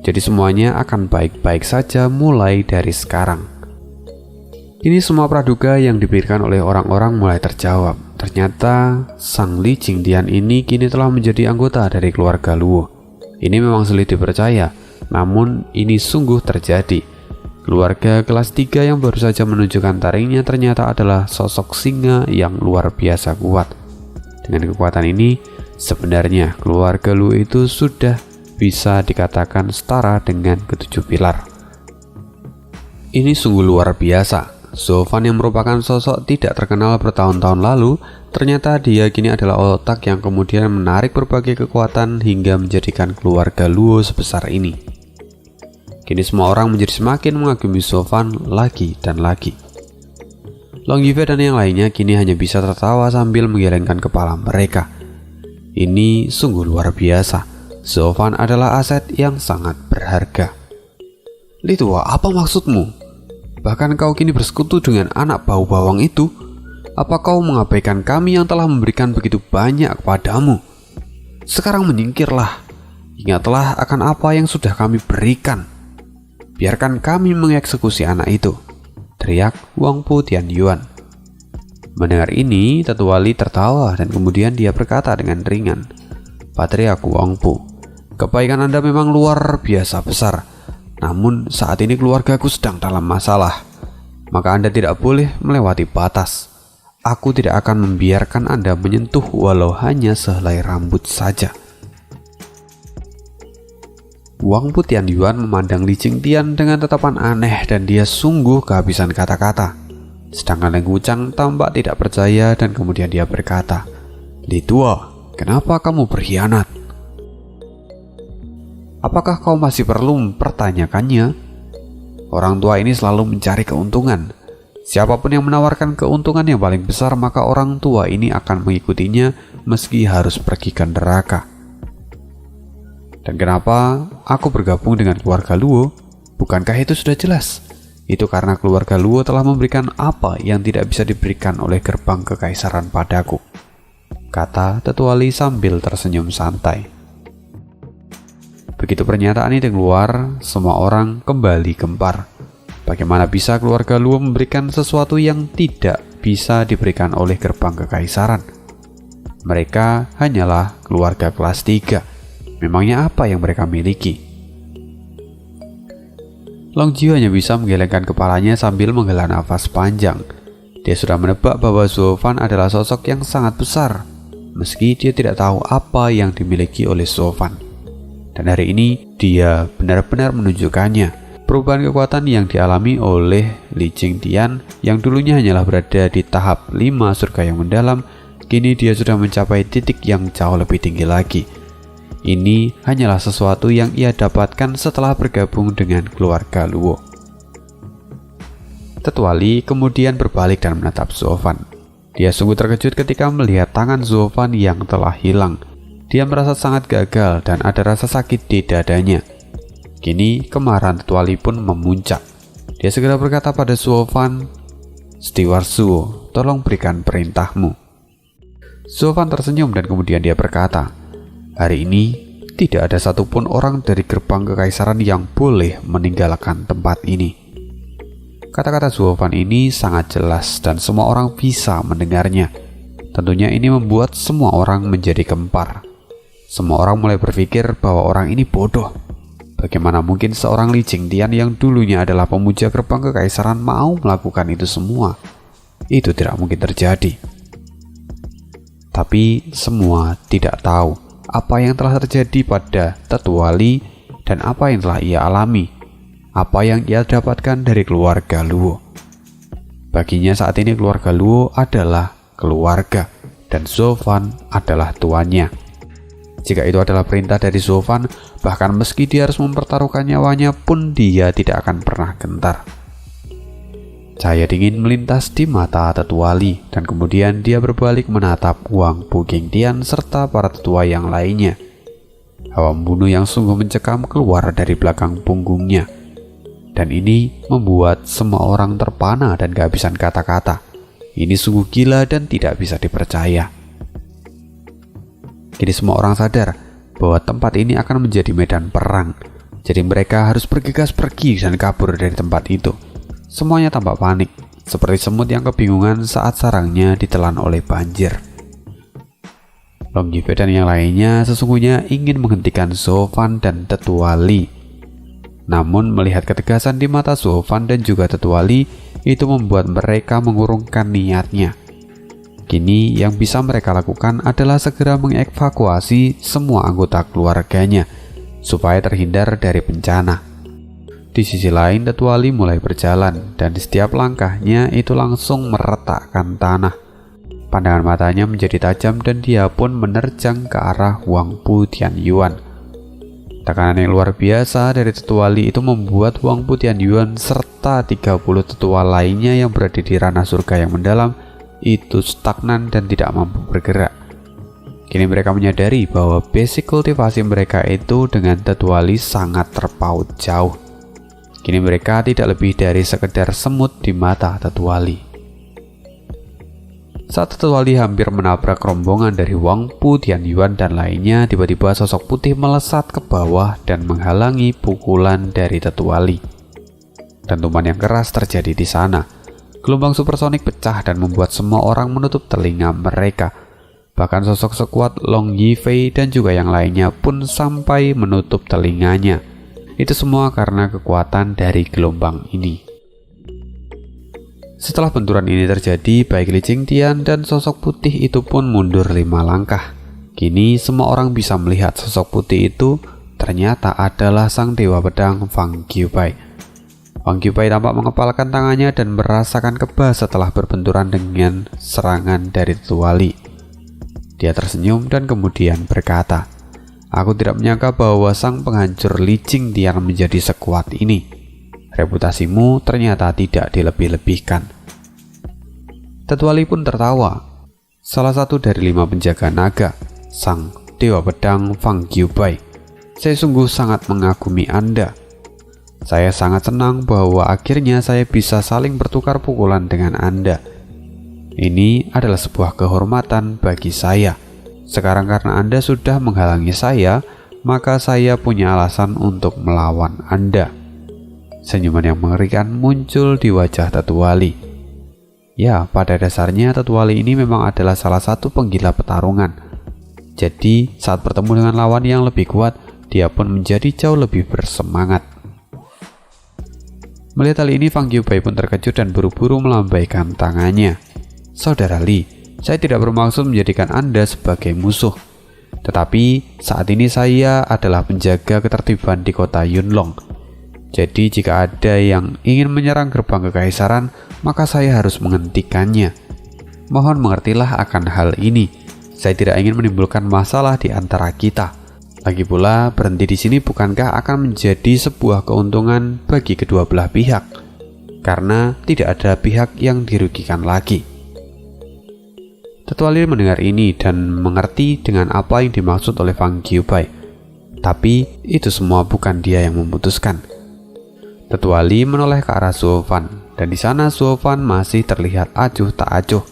Jadi semuanya akan baik-baik saja mulai dari sekarang." Ini semua praduga yang diberikan oleh orang-orang mulai terjawab. Ternyata sang Li Jingtian ini kini telah menjadi anggota dari keluarga Luo. Ini memang sulit dipercaya, namun ini sungguh terjadi. Keluarga kelas 3 yang baru saja menunjukkan taringnya ternyata adalah sosok singa yang luar biasa kuat. Dengan kekuatan ini, sebenarnya keluarga Luo itu sudah bisa dikatakan setara dengan ketujuh pilar. Ini sungguh luar biasa. Zuo Fan yang merupakan sosok tidak terkenal bertahun-tahun lalu, ternyata dia kini adalah otak yang kemudian menarik berbagai kekuatan hingga menjadikan keluarga Luo sebesar ini. Kini semua orang menjadi semakin mengagumi Zuo Fan lagi dan lagi. Long Yifei dan yang lainnya kini hanya bisa tertawa sambil menggelengkan kepala mereka. Ini sungguh luar biasa. Zuo Fan adalah aset yang sangat berharga. "Li Tua, apa maksudmu? Bahkan kau kini bersekutu dengan anak bau bawang itu. Apa kau mengabaikan kami yang telah memberikan begitu banyak kepadamu? Sekarang menyingkirlah. Ingatlah akan apa yang sudah kami berikan. Biarkan kami mengeksekusi anak itu," teriak Wang Pu Tianyuan. Mendengar ini, tetua Li tertawa dan kemudian dia berkata dengan ringan, "Patriark Wang Pu, kebaikan Anda memang luar biasa besar. Namun saat ini keluargaku sedang dalam masalah. Maka Anda tidak boleh melewati batas. Aku tidak akan membiarkan Anda menyentuh walau hanya sehelai rambut saja." Wang Pu Tianyuan memandang Li Jingtian dengan tatapan aneh dan dia sungguh kehabisan kata-kata. Sedangkan Leng Wuchang tampak tidak percaya dan kemudian dia berkata, "Li Tua, kenapa kamu berkhianat? Apakah kau masih perlu mempertanyakannya? Orang tua ini selalu mencari keuntungan. Siapapun yang menawarkan keuntungan yang paling besar, maka orang tua ini akan mengikutinya meski harus pergi ke neraka. Dan kenapa aku bergabung dengan keluarga Luo? Bukankah itu sudah jelas? Itu karena keluarga Luo telah memberikan apa yang tidak bisa diberikan oleh gerbang kekaisaran padaku," kata tetua Li sambil tersenyum santai. Begitu pernyataan ini keluar, semua orang kembali gempar. Bagaimana bisa keluarga Luo memberikan sesuatu yang tidak bisa diberikan oleh gerbang kekaisaran? Mereka hanyalah keluarga kelas 3. Memangnya apa yang mereka miliki? Long Jiu hanya bisa menggelengkan kepalanya sambil menghela nafas panjang. Dia sudah menebak bahwa Zuo Fan adalah sosok yang sangat besar, meski dia tidak tahu apa yang dimiliki oleh Zuo Fan. Dan hari ini dia benar-benar menunjukkannya. Perubahan kekuatan yang dialami oleh Li Jingtian yang dulunya hanyalah berada di tahap 5 surga yang mendalam, kini dia sudah mencapai titik yang jauh lebih tinggi lagi. Ini hanyalah sesuatu yang ia dapatkan setelah bergabung dengan keluarga Luo. Tetua Li kemudian berbalik dan menatap Zuo Fan. Dia sungguh terkejut ketika melihat tangan Zuo Fan yang telah hilang. Dia merasa sangat gagal dan ada rasa sakit di dadanya. Kini kemarahan Tetua Li pun memuncak. Dia segera berkata pada Zuo Fan, "Steward Zuo, tolong berikan perintahmu." Zuo Fan tersenyum dan kemudian dia berkata, Hari ini tidak ada satupun orang dari gerbang kekaisaran yang boleh meninggalkan tempat ini. Kata-kata Zuofan ini sangat jelas dan semua orang bisa mendengarnya. Tentunya ini membuat semua orang menjadi gempar. Semua orang mulai berpikir bahwa orang ini bodoh. Bagaimana mungkin seorang Li Jingtian yang dulunya adalah pemuja gerbang kekaisaran mau melakukan itu semua? Itu tidak mungkin terjadi. Tapi semua tidak tahu apa yang telah terjadi pada Tetua Li dan apa yang telah ia alami, apa yang ia dapatkan dari keluarga Luo. Baginya saat ini keluarga Luo adalah keluarga dan Zuofan adalah tuannya. Jika itu adalah perintah dari Zuofan, bahkan meski dia harus mempertaruhkan nyawanya pun dia tidak akan pernah gentar. Cahaya dingin melintas di mata Tetua Li dan kemudian dia berbalik menatap Wang Pu Qingdian serta para tetua yang lainnya. Hawa membunuh yang sungguh mencekam keluar dari belakang punggungnya. Dan ini membuat semua orang terpana dan kehabisan kata-kata. Ini sungguh gila dan tidak bisa dipercaya. Kini semua orang sadar bahwa tempat ini akan menjadi medan perang. Jadi mereka harus bergegas pergi dan kabur dari tempat itu. Semuanya tampak panik, seperti semut yang kebingungan saat sarangnya ditelan oleh banjir. Long Yifei dan yang lainnya sesungguhnya ingin menghentikan Zuofan dan Tetua Li. Namun melihat ketegasan di mata Zuofan dan juga Tetua Li, itu membuat mereka mengurungkan niatnya. Kini yang bisa mereka lakukan adalah segera mengevakuasi semua anggota keluarganya supaya terhindar dari bencana. Di sisi lain, Tetua Li mulai berjalan dan di setiap langkahnya itu langsung meretakkan tanah. Pandangan matanya menjadi tajam dan dia pun menerjang ke arah Wang Pu Tianyuan. Tekanan yang luar biasa dari Tetua Li itu membuat Wang Pu Tianyuan serta 30 tetua lainnya yang berada di ranah surga yang mendalam itu stagnan dan tidak mampu bergerak. Kini mereka menyadari bahwa basic kultivasi mereka itu dengan Tetua Li sangat terpaut jauh. Kini mereka tidak lebih dari sekedar semut di mata Tetua Li. Saat Tetua Li hampir menabrak rombongan dari Wang Pu Tianyuan dan lainnya, tiba-tiba sosok putih melesat ke bawah dan menghalangi pukulan dari Tetua Li. Dentuman yang keras terjadi di sana. Gelombang supersonik pecah dan membuat semua orang menutup telinga mereka. Bahkan sosok sekuat Long Yifei dan juga yang lainnya pun sampai menutup telinganya. Itu semua karena kekuatan dari gelombang ini. Setelah benturan ini terjadi, baik Li Jingtian dan sosok putih itu pun mundur 5 langkah. Kini semua orang bisa melihat sosok putih itu ternyata adalah sang dewa pedang Fang Qiubai. Fang Qiubai tampak mengepalkan tangannya dan merasakan kebal setelah berbenturan dengan serangan dari Tetua Li. Dia tersenyum dan kemudian berkata, "Aku tidak menyangka bahwa sang penghancur Li Jingtian menjadi sekuat ini. Reputasimu ternyata tidak dilebih-lebihkan." Tetua Li pun tertawa. Salah satu dari 5 penjaga naga, sang dewa pedang Fang Qiubai. "Saya sungguh sangat mengagumi Anda. Saya sangat senang bahwa akhirnya saya bisa saling bertukar pukulan dengan Anda. Ini adalah sebuah kehormatan bagi saya. Sekarang karena Anda sudah menghalangi saya, maka saya punya alasan untuk melawan Anda." Senyuman yang mengerikan muncul di wajah Tetua Li. Ya, pada dasarnya Tetua Li ini memang adalah salah satu penggila pertarungan. Jadi, saat bertemu dengan lawan yang lebih kuat, dia pun menjadi jauh lebih bersemangat. Melihat hal ini, Fang Qiubai pun terkejut dan buru-buru melambaikan tangannya. "Saudara Li, saya tidak bermaksud menjadikan Anda sebagai musuh. Tetapi saat ini saya adalah penjaga ketertiban di kota Yunlong. Jadi jika ada yang ingin menyerang gerbang kekaisaran, maka saya harus menghentikannya. Mohon mengertilah akan hal ini. Saya tidak ingin menimbulkan masalah di antara kita. Lagi pula, berhenti di sini bukankah akan menjadi sebuah keuntungan bagi kedua belah pihak? Karena tidak ada pihak yang dirugikan lagi." Tetua Li mendengar ini dan mengerti dengan apa yang dimaksud oleh Fang Qiubai. Tapi itu semua bukan dia yang memutuskan. Tetua Li menoleh ke arah Zuofan, dan di sana Zuofan masih terlihat acuh tak acuh.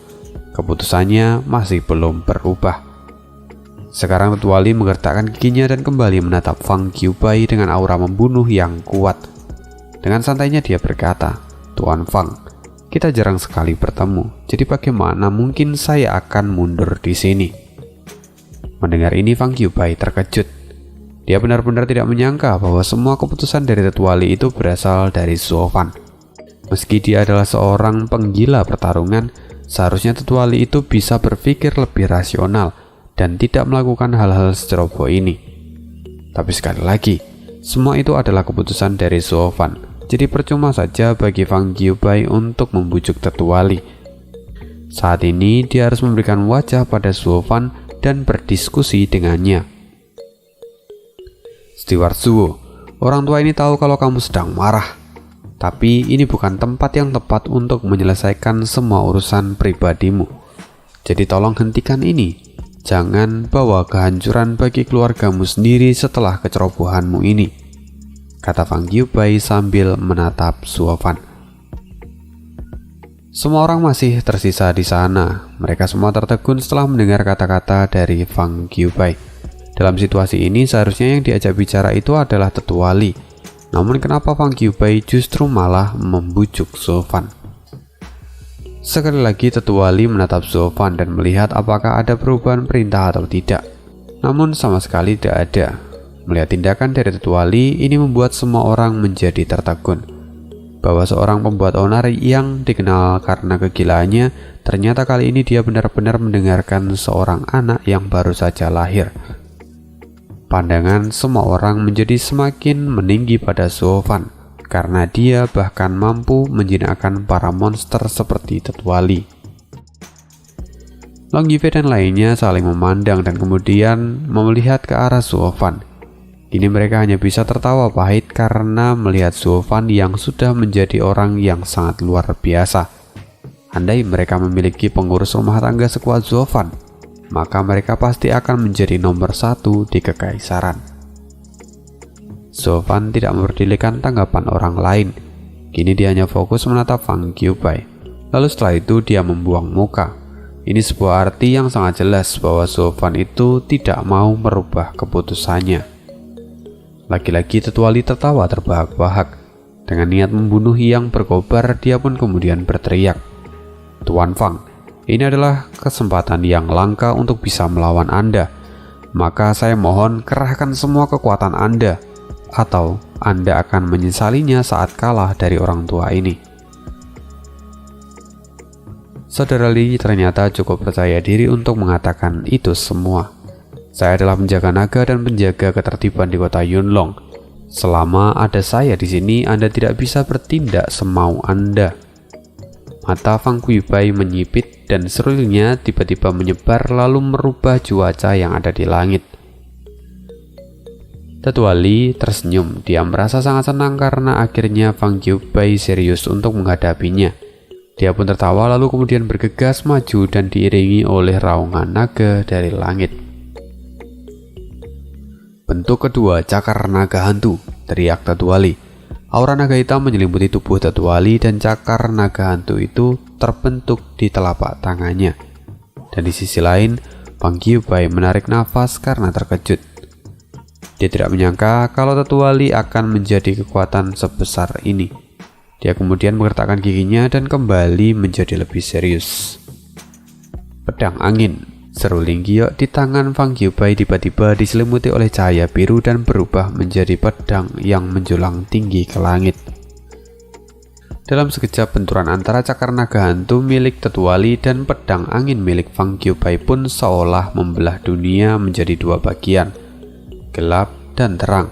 Keputusannya masih belum berubah. Sekarang Tetuali menggertakkan giginya dan kembali menatap Fang Qiubai dengan aura membunuh yang kuat. Dengan santainya dia berkata, "Tuan Fang, kita jarang sekali bertemu, jadi bagaimana mungkin saya akan mundur di sini?" Mendengar ini Fang Qiubai terkejut. Dia benar-benar tidak menyangka bahwa semua keputusan dari Tetuali itu berasal dari Zuo Fan. Meski dia adalah seorang penggila pertarungan, seharusnya Tetuali itu bisa berpikir lebih rasional dan tidak melakukan hal-hal seceroboh ini. Tapi sekali lagi, semua itu adalah keputusan dari Zuo Fan. Jadi percuma saja bagi Fang Qiubai untuk membujuk Tetuali. Saat ini dia harus memberikan wajah pada Zuo Fan dan berdiskusi dengannya. "Steward Zuo, orang tua ini tahu kalau kamu sedang marah. Tapi ini bukan tempat yang tepat untuk menyelesaikan semua urusan pribadimu. Jadi tolong hentikan ini. Jangan bawa kehancuran bagi keluargamu sendiri setelah kecerobohanmu ini," kata Fang Qiubai sambil menatap Zuo Fan. Semua orang masih tersisa di sana. Mereka semua tertegun setelah mendengar kata-kata dari Fang Qiubai. Dalam situasi ini seharusnya yang diajak bicara itu adalah Tetuali. Namun kenapa Fang Qiubai justru malah membujuk Zuo Fan? Sekali lagi Tetuali menatap Zuo Fan dan melihat apakah ada perubahan perintah atau tidak. Namun sama sekali tidak ada. Melihat tindakan dari Tetuali, ini membuat semua orang menjadi tertegun. Bahwa seorang pembuat onar yang dikenal karena kegilaannya, ternyata kali ini dia benar-benar mendengarkan seorang anak yang baru saja lahir. Pandangan semua orang menjadi semakin meninggi pada Zuo Fan, karena dia bahkan mampu menjinakkan para monster seperti Tetuali. Long Yifei dan lainnya saling memandang dan kemudian melihat ke arah Zuo Fan. Kini mereka hanya bisa tertawa pahit karena melihat Zuo Fan yang sudah menjadi orang yang sangat luar biasa. Andai mereka memiliki pengurus rumah tangga sekuat Zuo Fan, maka mereka pasti akan menjadi nomor 1 di kekaisaran. Zuo Fan tidak memperdulikan tanggapan orang lain. Kini dia hanya fokus menatap Fang Qiubai. Lalu setelah itu dia membuang muka. Ini sebuah arti yang sangat jelas bahwa Zuo Fan itu tidak mau merubah keputusannya. Lagi-lagi Tetuali tertawa terbahak-bahak. Dengan niat membunuh yang berkobar, dia pun kemudian berteriak, "Tuan Fang, ini adalah kesempatan yang langka untuk bisa melawan Anda. Maka saya mohon kerahkan semua kekuatan Anda, atau Anda akan menyesalinya saat kalah dari orang tua ini." Saudara Li ternyata cukup percaya diri untuk mengatakan itu semua. "Saya adalah penjaga naga dan penjaga ketertiban di kota Yunlong. Selama ada saya di sini, Anda tidak bisa bertindak semau Anda." Mata Fang Qiubai menyipit dan serulingnya tiba-tiba menyebar lalu merubah cuaca yang ada di langit. Tetuali tersenyum. Dia merasa sangat senang karena akhirnya Fang Qiubai serius untuk menghadapinya. Dia pun tertawa lalu kemudian bergegas maju dan diiringi oleh raungan naga dari langit. "Bentuk kedua cakar naga hantu," teriak Tetuali. Aura naga hitam menyelimuti tubuh Tetuali dan cakar naga hantu itu terbentuk di telapak tangannya. Dan di sisi lain, Fang Qiubai menarik nafas karena terkejut. Dia tidak menyangka kalau Tetuali akan menjadi kekuatan sebesar ini. Dia kemudian menggertakkan giginya dan kembali menjadi lebih serius. "Pedang angin," seruling giok di tangan Fang Qiubai tiba-tiba diselimuti oleh cahaya biru dan berubah menjadi pedang yang menjulang tinggi ke langit. Dalam sekejap benturan antara cakar naga hantu milik Tetuali dan pedang angin milik Fang Qiubai pun seolah membelah dunia menjadi dua bagian, gelap dan terang.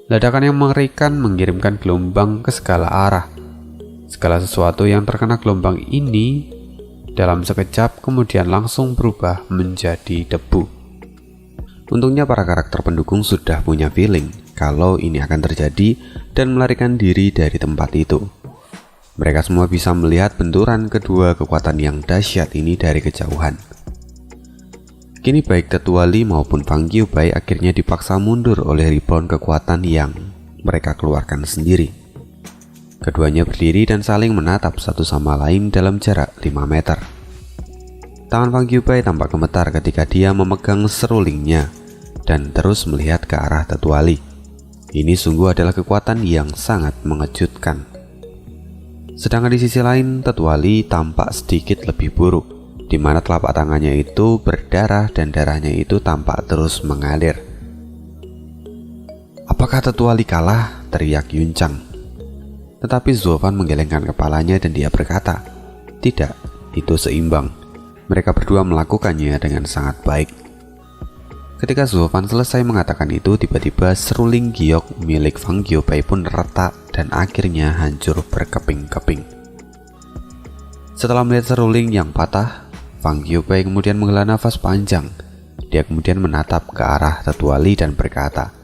Ledakan yang mengerikan mengirimkan gelombang ke segala arah. Segala sesuatu yang terkena gelombang ini dalam sekejap kemudian langsung berubah menjadi debu. Untungnya para karakter pendukung sudah punya feeling kalau ini akan terjadi dan melarikan diri dari tempat itu. Mereka semua bisa melihat benturan kedua kekuatan yang dahsyat ini dari kejauhan. Kini baik Tetuali maupun Fang Qiubai akhirnya dipaksa mundur oleh rebound kekuatan yang mereka keluarkan sendiri. Keduanya berdiri dan saling menatap satu sama lain dalam jarak 5 meter. Tangan Fang Qiubai tampak gemetar ketika dia memegang serulingnya dan terus melihat ke arah Tetua Li. Ini sungguh adalah kekuatan yang sangat mengejutkan. Sedangkan di sisi lain, Tetua Li tampak sedikit lebih buruk, di mana telapak tangannya itu berdarah dan darahnya itu tampak terus mengalir. "Apakah Tetua Li kalah?" teriak Yun Chang. Tetapi Zuo Fan menggelengkan kepalanya dan dia berkata, "Tidak, itu seimbang. Mereka berdua melakukannya dengan sangat baik." Ketika Zuo Fan selesai mengatakan itu, tiba-tiba seruling giok milik Fang Qiubai pun retak dan akhirnya hancur berkeping-keping. Setelah melihat seruling yang patah, Fang Qiubai kemudian menghela nafas panjang. Dia kemudian menatap ke arah Tetua Li dan berkata,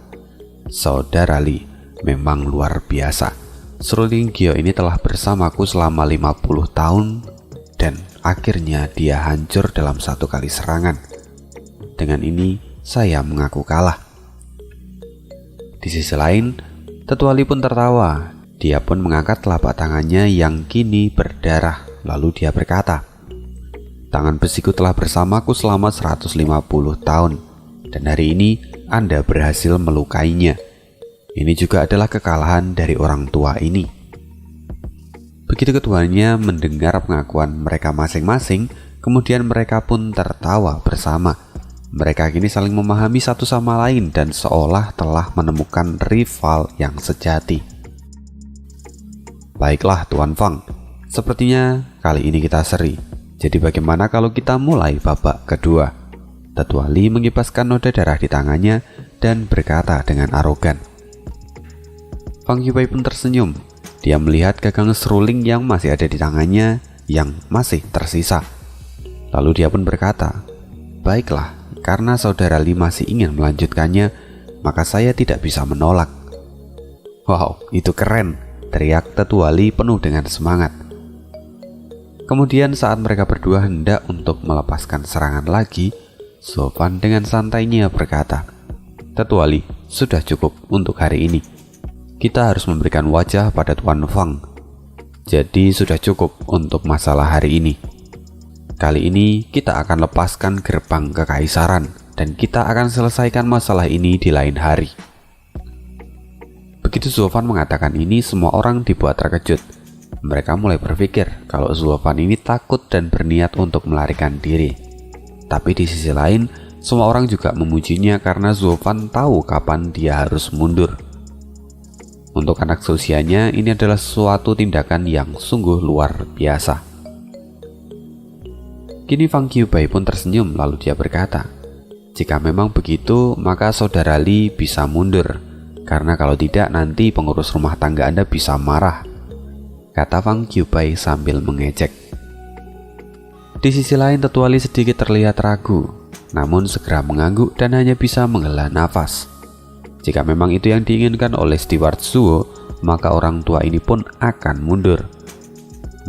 "Saudara Li, memang luar biasa. Seruling giok ini telah bersamaku selama 50 tahun dan akhirnya dia hancur dalam satu kali serangan. Dengan ini, saya mengaku kalah." Di sisi lain, Tetua Li pun tertawa. Dia pun mengangkat telapak tangannya yang kini berdarah. Lalu dia berkata, "Tangan besiku telah bersamaku selama 150 tahun. Dan hari ini, Anda berhasil melukainya. Ini juga adalah kekalahan dari orang tua ini." Begitu keduanya mendengar pengakuan mereka masing-masing, kemudian mereka pun tertawa bersama. Mereka kini saling memahami satu sama lain dan seolah telah menemukan rival yang sejati. "Baiklah Tuan Fang, sepertinya kali ini kita seri. Jadi bagaimana kalau kita mulai babak kedua?" Tetua Li mengibaskan noda darah di tangannya dan berkata dengan arogan. Fang Qiubai pun tersenyum. Dia melihat gagang seruling yang masih ada di tangannya yang masih tersisa. Lalu dia pun berkata, "Baiklah, karena saudara Li masih ingin melanjutkannya, maka saya tidak bisa menolak." "Wow, itu keren!" teriak Tetua Li penuh dengan semangat. Kemudian saat mereka berdua hendak untuk melepaskan serangan lagi, Zuo Fan dengan santainya berkata, "Tetua Li, sudah cukup untuk hari ini. Kita harus memberikan wajah pada Tuan Fang. Jadi sudah cukup untuk masalah hari ini. Kali ini kita akan lepaskan gerbang kekaisaran dan kita akan selesaikan masalah ini di lain hari." Begitu Zuo Fan mengatakan ini, semua orang dibuat terkejut. Mereka mulai berpikir kalau Zuo Fan ini takut dan berniat untuk melarikan diri. Tapi di sisi lain, semua orang juga memujinya karena Zuo Fan tahu kapan dia harus mundur. Untuk anak seusianya, ini adalah suatu tindakan yang sungguh luar biasa. Kini Fang Qiubai pun tersenyum lalu dia berkata, "Jika memang begitu, maka saudara Li bisa mundur. Karena kalau tidak, nanti pengurus rumah tangga Anda bisa marah," kata Fang Qiubai sambil mengejek. Di sisi lain, Tetua Li sedikit terlihat ragu, namun segera mengangguk dan hanya bisa menghela nafas. Jika memang itu yang diinginkan oleh Steward Zuo, maka orang tua ini pun akan mundur.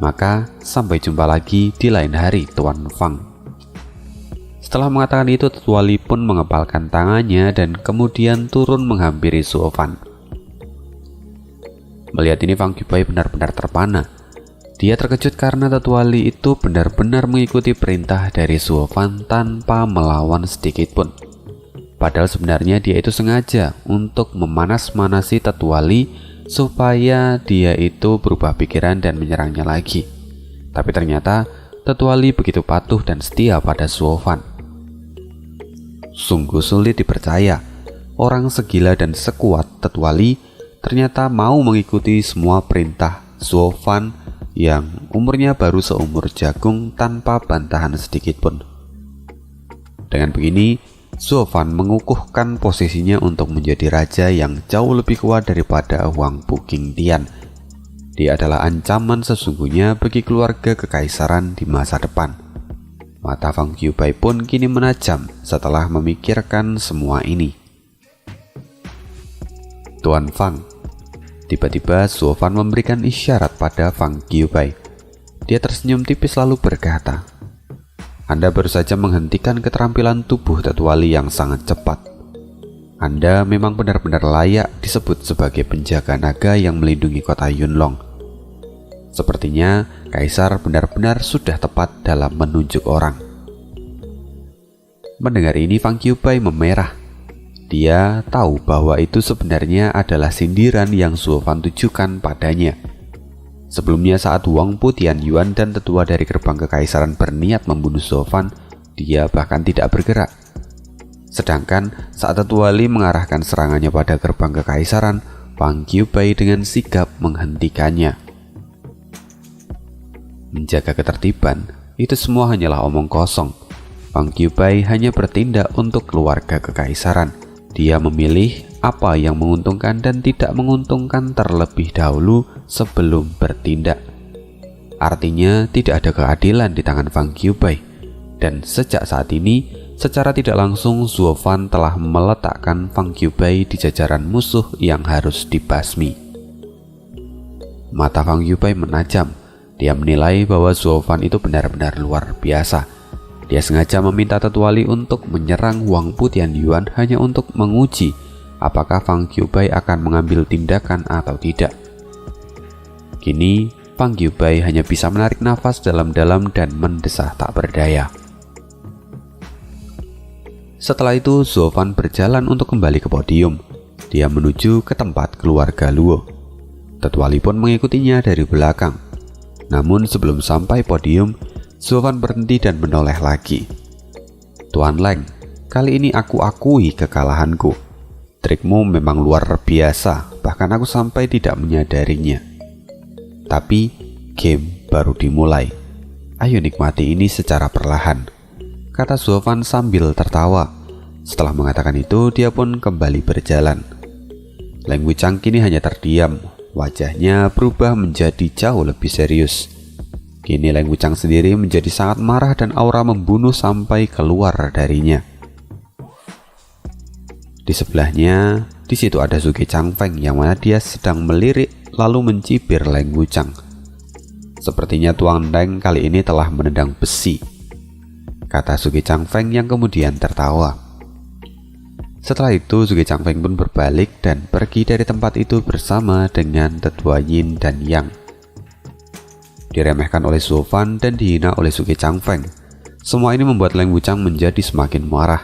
Maka sampai jumpa lagi di lain hari, Tuan Fang. Setelah mengatakan itu, Tetua Li pun mengepalkan tangannya dan kemudian turun menghampiri Zuo Fan. Melihat ini, Fang Qiubai benar-benar terpana. Dia terkejut karena Tetua Li itu benar-benar mengikuti perintah dari Zuo Fan tanpa melawan sedikit pun. Padahal sebenarnya dia itu sengaja untuk memanas-manasi Tetua Li supaya dia itu berubah pikiran dan menyerangnya lagi. Tapi ternyata Tetua Li begitu patuh dan setia pada Zuo Fan. Sungguh sulit dipercaya, orang segila dan sekuat Tetua Li ternyata mau mengikuti semua perintah Zuo Fan yang umurnya baru seumur jagung tanpa bantahan sedikit pun. Dengan begini, Zuo Fan mengukuhkan posisinya untuk menjadi raja yang jauh lebih kuat daripada Huang Pu Qingdian. Dia adalah ancaman sesungguhnya bagi keluarga kekaisaran di masa depan. Mata Fang Qiubai pun kini menajam setelah memikirkan semua ini. "Tuan Fang," tiba-tiba Zuo Fan memberikan isyarat pada Fang Qiubai. Dia tersenyum tipis lalu berkata, "Anda baru saja menghentikan keterampilan tubuh Tetua Li yang sangat cepat. Anda memang benar-benar layak disebut sebagai penjaga naga yang melindungi kota Yunlong. Sepertinya Kaisar benar-benar sudah tepat dalam menunjuk orang. Mendengar ini Fang Qiubai memerah. Dia tahu bahwa itu sebenarnya adalah sindiran yang Zuo Fan tujukan padanya. Sebelumnya saat Wang Pu Tianyuan dan tetua dari gerbang kekaisaran berniat membunuh Zuo Fan, dia bahkan tidak bergerak. Sedangkan saat tetua Li mengarahkan serangannya pada gerbang kekaisaran, Fang Qiubai dengan sigap menghentikannya. Menjaga ketertiban, itu semua hanyalah omong kosong. Fang Qiubai hanya bertindak untuk keluarga kekaisaran. Dia memilih apa yang menguntungkan dan tidak menguntungkan terlebih dahulu sebelum bertindak. Artinya tidak ada keadilan di tangan Fang Qiubai. Dan sejak saat ini, secara tidak langsung Zuo Fan telah meletakkan Fang Qiubai di jajaran musuh yang harus dibasmi. Mata Fang Qiubai menajam. Dia menilai bahwa Zuo Fan itu benar-benar luar biasa. Dia sengaja meminta tetua Li untuk menyerang Wang Pu Tianyuan hanya untuk menguji apakah Fang Qiubai akan mengambil tindakan atau tidak. Kini, Fang Qiubai hanya bisa menarik nafas dalam-dalam dan mendesah tak berdaya. Setelah itu, Zuo Fan berjalan untuk kembali ke podium. Dia menuju ke tempat keluarga Luo. Tetua Li pun mengikutinya dari belakang. Namun sebelum sampai podium, Zuo Fan berhenti dan menoleh lagi. "Tuan Leng, kali ini aku akui kekalahanku. Trikmu memang luar biasa, bahkan aku sampai tidak menyadarinya. Tapi game baru dimulai. Ayo nikmati ini secara perlahan," kata Zuo Fan sambil tertawa. Setelah mengatakan itu, dia pun kembali berjalan. Leng Wuchang kini hanya terdiam. Wajahnya berubah menjadi jauh lebih serius. Kini Leng Wuchang sendiri menjadi sangat marah dan aura membunuh sampai keluar darinya. Di sebelahnya, di situ ada Zhuge Changfeng yang mana dia sedang melirik lalu mencibir Leng Wuchang. "Sepertinya Tuan Leng kali ini telah menendang besi," kata Zhuge Changfeng yang kemudian tertawa. Setelah itu Zhuge Changfeng pun berbalik dan pergi dari tempat itu bersama dengan tetua Yin dan Yang. Diremehkan oleh Zuo Fan dan dihina oleh Zhuge Changfeng. Semua ini membuat Leng Wuchang menjadi semakin marah.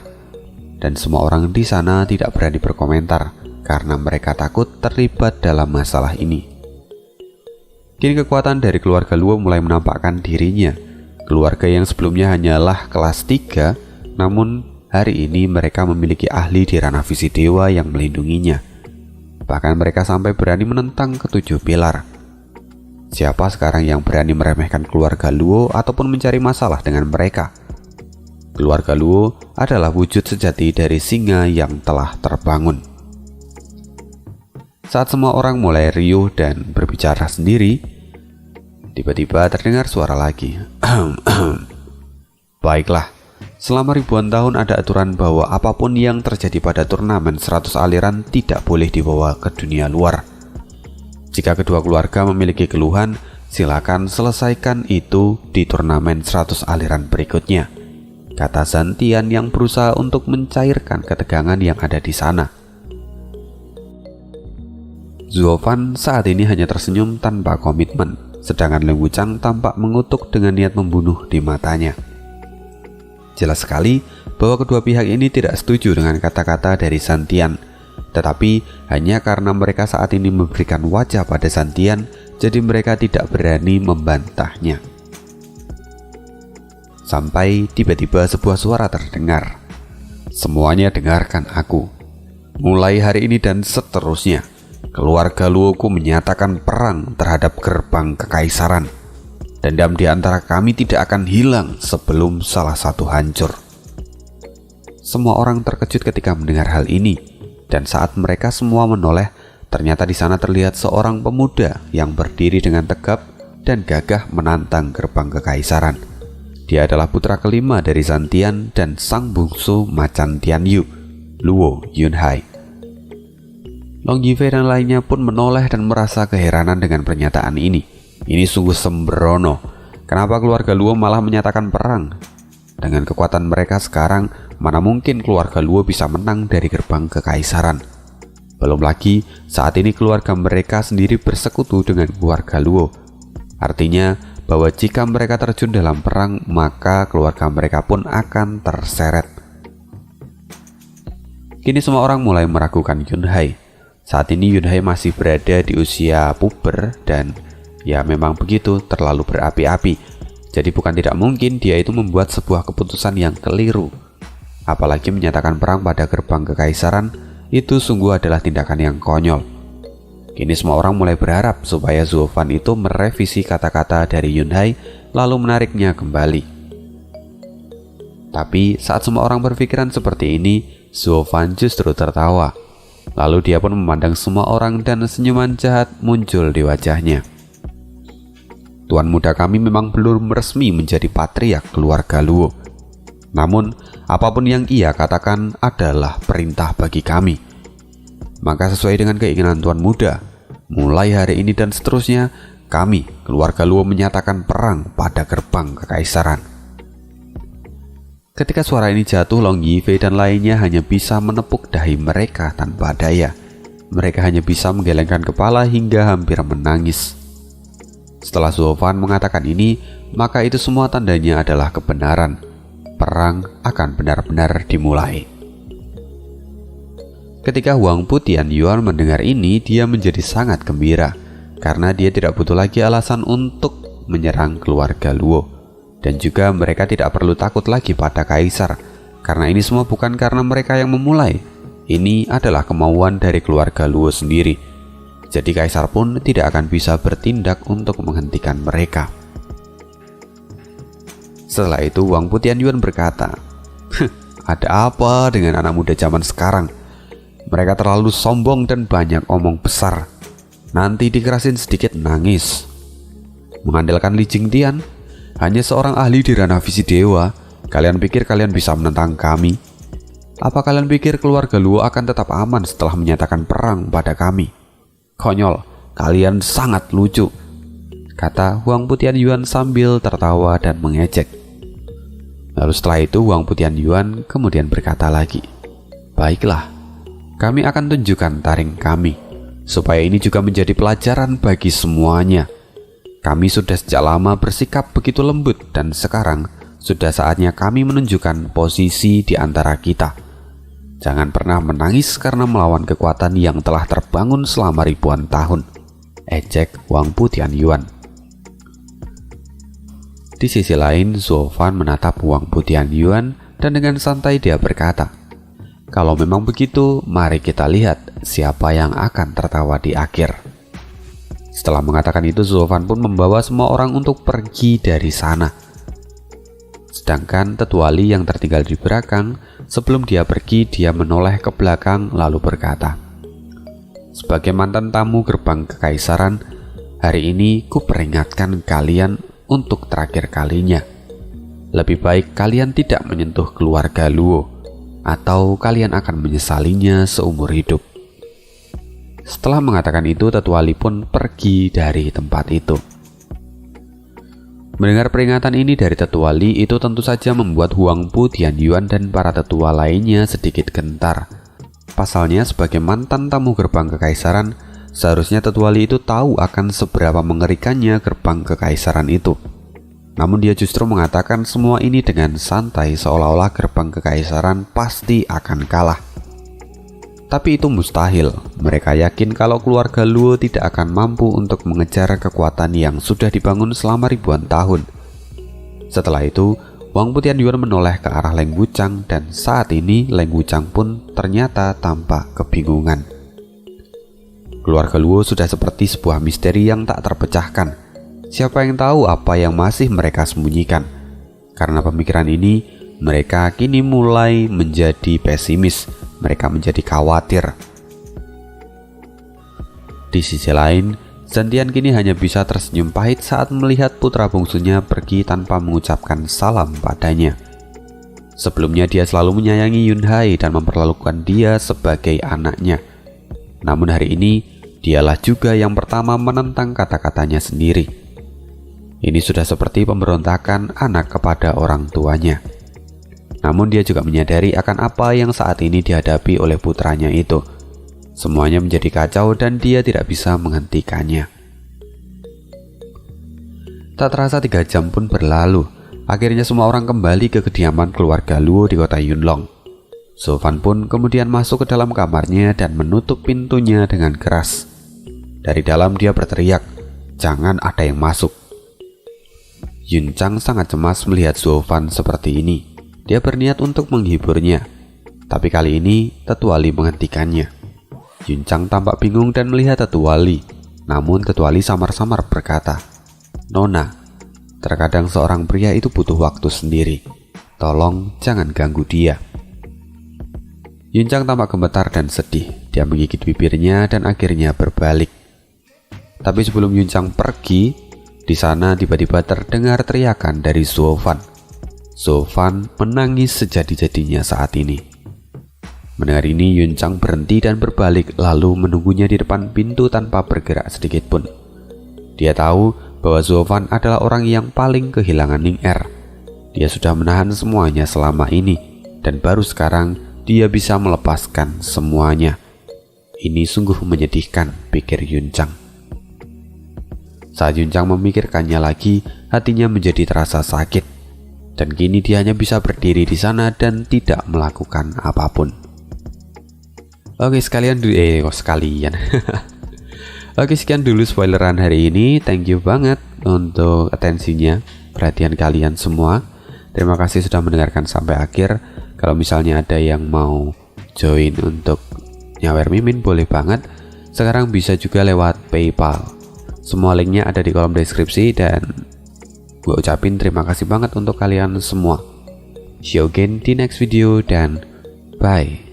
Dan semua orang di sana tidak berani berkomentar karena mereka takut terlibat dalam masalah ini. Kini kekuatan dari keluarga Luo mulai menampakkan dirinya. Keluarga yang sebelumnya hanyalah kelas 3, namun hari ini mereka memiliki ahli di ranah visi dewa yang melindunginya. Bahkan mereka sampai berani menentang ketujuh pilar. Siapa sekarang yang berani meremehkan keluarga Luo ataupun mencari masalah dengan mereka? Keluarga Luo adalah wujud sejati dari singa yang telah terbangun. Saat semua orang mulai riuh dan berbicara sendiri, tiba-tiba terdengar suara lagi. "Baiklah, selama ribuan tahun ada aturan bahwa apapun yang terjadi pada turnamen 100 aliran tidak boleh dibawa ke dunia luar. Jika kedua keluarga memiliki keluhan, silakan selesaikan itu di turnamen 100 aliran berikutnya," kata Zantian yang berusaha untuk mencairkan ketegangan yang ada di sana. Zuo Fan saat ini hanya tersenyum tanpa komitmen, sedangkan Leng Wuchang tampak mengutuk dengan niat membunuh di matanya. Jelas sekali bahwa kedua pihak ini tidak setuju dengan kata-kata dari Zantian, tetapi hanya karena mereka saat ini memberikan wajah pada Zantian, jadi mereka tidak berani membantahnya. Sampai tiba-tiba sebuah suara terdengar. "Semuanya dengarkan aku. Mulai hari ini dan seterusnya, keluarga Luoku menyatakan perang terhadap gerbang kekaisaran. Dendam di antara kami tidak akan hilang sebelum salah satu hancur." Semua orang terkejut ketika mendengar hal ini, dan saat mereka semua menoleh, ternyata di sana terlihat seorang pemuda yang berdiri dengan tegap dan gagah menantang gerbang kekaisaran. Dia adalah putra kelima dari Zantian dan sang bungsu Macan Tianyu, Luo Yunhai. Long Yifei dan lainnya pun menoleh dan merasa keheranan dengan pernyataan ini. Ini sungguh sembrono. Kenapa keluarga Luo malah menyatakan perang? Dengan kekuatan mereka sekarang, mana mungkin keluarga Luo bisa menang dari gerbang kekaisaran? Belum lagi, saat ini keluarga mereka sendiri bersekutu dengan keluarga Luo. Artinya, bahwa jika mereka terjun dalam perang, maka keluarga mereka pun akan terseret. Kini semua orang mulai meragukan Yunhai. Saat ini Yunhai masih berada di usia puber dan ya memang begitu, terlalu berapi-api. Jadi bukan tidak mungkin dia itu membuat sebuah keputusan yang keliru. Apalagi menyatakan perang pada gerbang kekaisaran, itu sungguh adalah tindakan yang konyol. Kini semua orang mulai berharap supaya Zhuo Fan itu merevisi kata-kata dari Yunhai lalu menariknya kembali. Tapi saat semua orang berpikiran seperti ini, Zhuo Fan justru tertawa. Lalu dia pun memandang semua orang dan senyuman jahat muncul di wajahnya. Tuan muda kami memang belum resmi menjadi patriark keluarga Luo. Namun, apapun yang ia katakan adalah perintah bagi kami. Maka sesuai dengan keinginan tuan muda, mulai hari ini dan seterusnya, kami, keluarga Luo menyatakan perang pada gerbang kekaisaran. Ketika suara ini jatuh, Long Yifei dan lainnya hanya bisa menepuk dahi mereka tanpa daya. Mereka hanya bisa menggelengkan kepala hingga hampir menangis. Setelah Zhuo Fan mengatakan ini, maka itu semua tandanya adalah kebenaran. Perang akan benar-benar dimulai. Ketika Huang Pu Tianyuan mendengar ini, dia menjadi sangat gembira karena dia tidak butuh lagi alasan untuk menyerang keluarga Luo. Dan juga mereka tidak perlu takut lagi pada kaisar, karena ini semua bukan karena mereka yang memulai. Ini adalah kemauan dari keluarga Luo sendiri. Jadi kaisar pun tidak akan bisa bertindak untuk menghentikan mereka. Setelah itu Huang Pu Tianyuan berkata, "Ada apa dengan anak muda zaman sekarang? Mereka terlalu sombong dan banyak omong besar. Nanti dikerasin sedikit nangis. Mengandalkan Li Jingtian, hanya seorang ahli di ranah visi dewa. Kalian pikir kalian bisa menentang kami? Apa kalian pikir keluarga Luo akan tetap aman setelah menyatakan perang pada kami? Konyol, kalian sangat lucu," kata Huang Pu Tianyuan sambil tertawa dan mengejek. Lalu setelah itu Huang Pu Tianyuan kemudian berkata lagi, "Baiklah, kami akan tunjukkan taring kami, supaya ini juga menjadi pelajaran bagi semuanya. Kami sudah sejak lama bersikap begitu lembut dan sekarang sudah saatnya kami menunjukkan posisi di antara kita. Jangan pernah menangis karena melawan kekuatan yang telah terbangun selama ribuan tahun," ejek Huang Pu Tianyuan. Di sisi lain, Zhuo Fan menatap Huang Pu Tianyuan dan dengan santai dia berkata, "Kalau memang begitu, mari kita lihat siapa yang akan tertawa di akhir." Setelah mengatakan itu, Zhuo Fan pun membawa semua orang untuk pergi dari sana. Sedangkan Tetua Li yang tertinggal di belakang, sebelum dia pergi, dia menoleh ke belakang lalu berkata, "Sebagai mantan tamu gerbang kekaisaran, hari ini ku peringatkan kalian untuk terakhir kalinya. Lebih baik kalian tidak menyentuh keluarga Luo, atau kalian akan menyesalinya seumur hidup." Setelah mengatakan itu, Tetua Li pun pergi dari tempat itu. Mendengar peringatan ini dari Tetua Li itu tentu saja membuat Huang Pu Tianyuan dan para tetua lainnya sedikit gentar. Pasalnya sebagai mantan tamu gerbang kekaisaran, seharusnya Tetua Li itu tahu akan seberapa mengerikannya gerbang kekaisaran itu. Namun dia justru mengatakan semua ini dengan santai seolah-olah gerbang kekaisaran pasti akan kalah. Tapi itu mustahil. Mereka yakin kalau keluarga Luo tidak akan mampu untuk mengejar kekuatan yang sudah dibangun selama ribuan tahun. Setelah itu, Huang Pu Tianyuan menoleh ke arah Leng Wuchang dan saat ini Leng Wuchang pun ternyata tampak kebingungan. Keluarga Luo sudah seperti sebuah misteri yang tak terpecahkan. Siapa yang tahu apa yang masih mereka sembunyikan? Karena pemikiran ini, mereka kini mulai menjadi pesimis. Mereka menjadi khawatir. Di sisi lain, Zhantian kini hanya bisa tersenyum pahit saat melihat putra bungsunya pergi tanpa mengucapkan salam padanya. Sebelumnya dia selalu menyayangi Yunhai dan memperlakukan dia sebagai anaknya. Namun hari ini, dialah juga yang pertama menentang kata-katanya sendiri. Ini sudah seperti pemberontakan anak kepada orang tuanya. Namun dia juga menyadari akan apa yang saat ini dihadapi oleh putranya itu. Semuanya menjadi kacau dan dia tidak bisa menghentikannya. Tak terasa 3 jam pun berlalu. Akhirnya semua orang kembali ke kediaman keluarga Luo di kota Yunlong. Sofan pun kemudian masuk ke dalam kamarnya dan menutup pintunya dengan keras. Dari dalam dia berteriak, "Jangan ada yang masuk." Yun Chang sangat cemas melihat Sofan seperti ini. Dia berniat untuk menghiburnya, tapi kali ini Tetua Li menghentikannya. Yun Chang tampak bingung dan melihat Tetua Li. Namun Tetua Li samar-samar berkata, "Nona, terkadang seorang pria itu butuh waktu sendiri. Tolong jangan ganggu dia." Yun Chang tampak gemetar dan sedih. Dia menggigit bibirnya dan akhirnya berbalik. Tapi sebelum Yun Chang pergi, di sana tiba-tiba terdengar teriakan dari Sofan. Sofan menangis sejadi-jadinya saat ini. Mendengar ini, Yun Chang berhenti dan berbalik lalu menunggunya di depan pintu tanpa bergerak sedikit pun. Dia tahu bahwa Sofan adalah orang yang paling kehilangan Ning Er. Dia sudah menahan semuanya selama ini dan baru sekarang dia bisa melepaskan semuanya. Ini sungguh menyedihkan, pikir Yun Chang. Saat Yun Chang memikirkannya lagi, hatinya menjadi terasa sakit. Dan kini dia hanya bisa berdiri di sana dan tidak melakukan apapun. Oke, sekalian. Oke, sekian dulu spoileran hari ini. Thank you banget untuk atensinya, perhatian kalian semua. Terima kasih sudah mendengarkan sampai akhir. Kalau misalnya ada yang mau join untuk nyawer Mimin, boleh banget. Sekarang bisa juga lewat PayPal. Semua linknya ada di kolom deskripsi dan gue ucapin terima kasih banget untuk kalian semua. See you again di next video dan bye.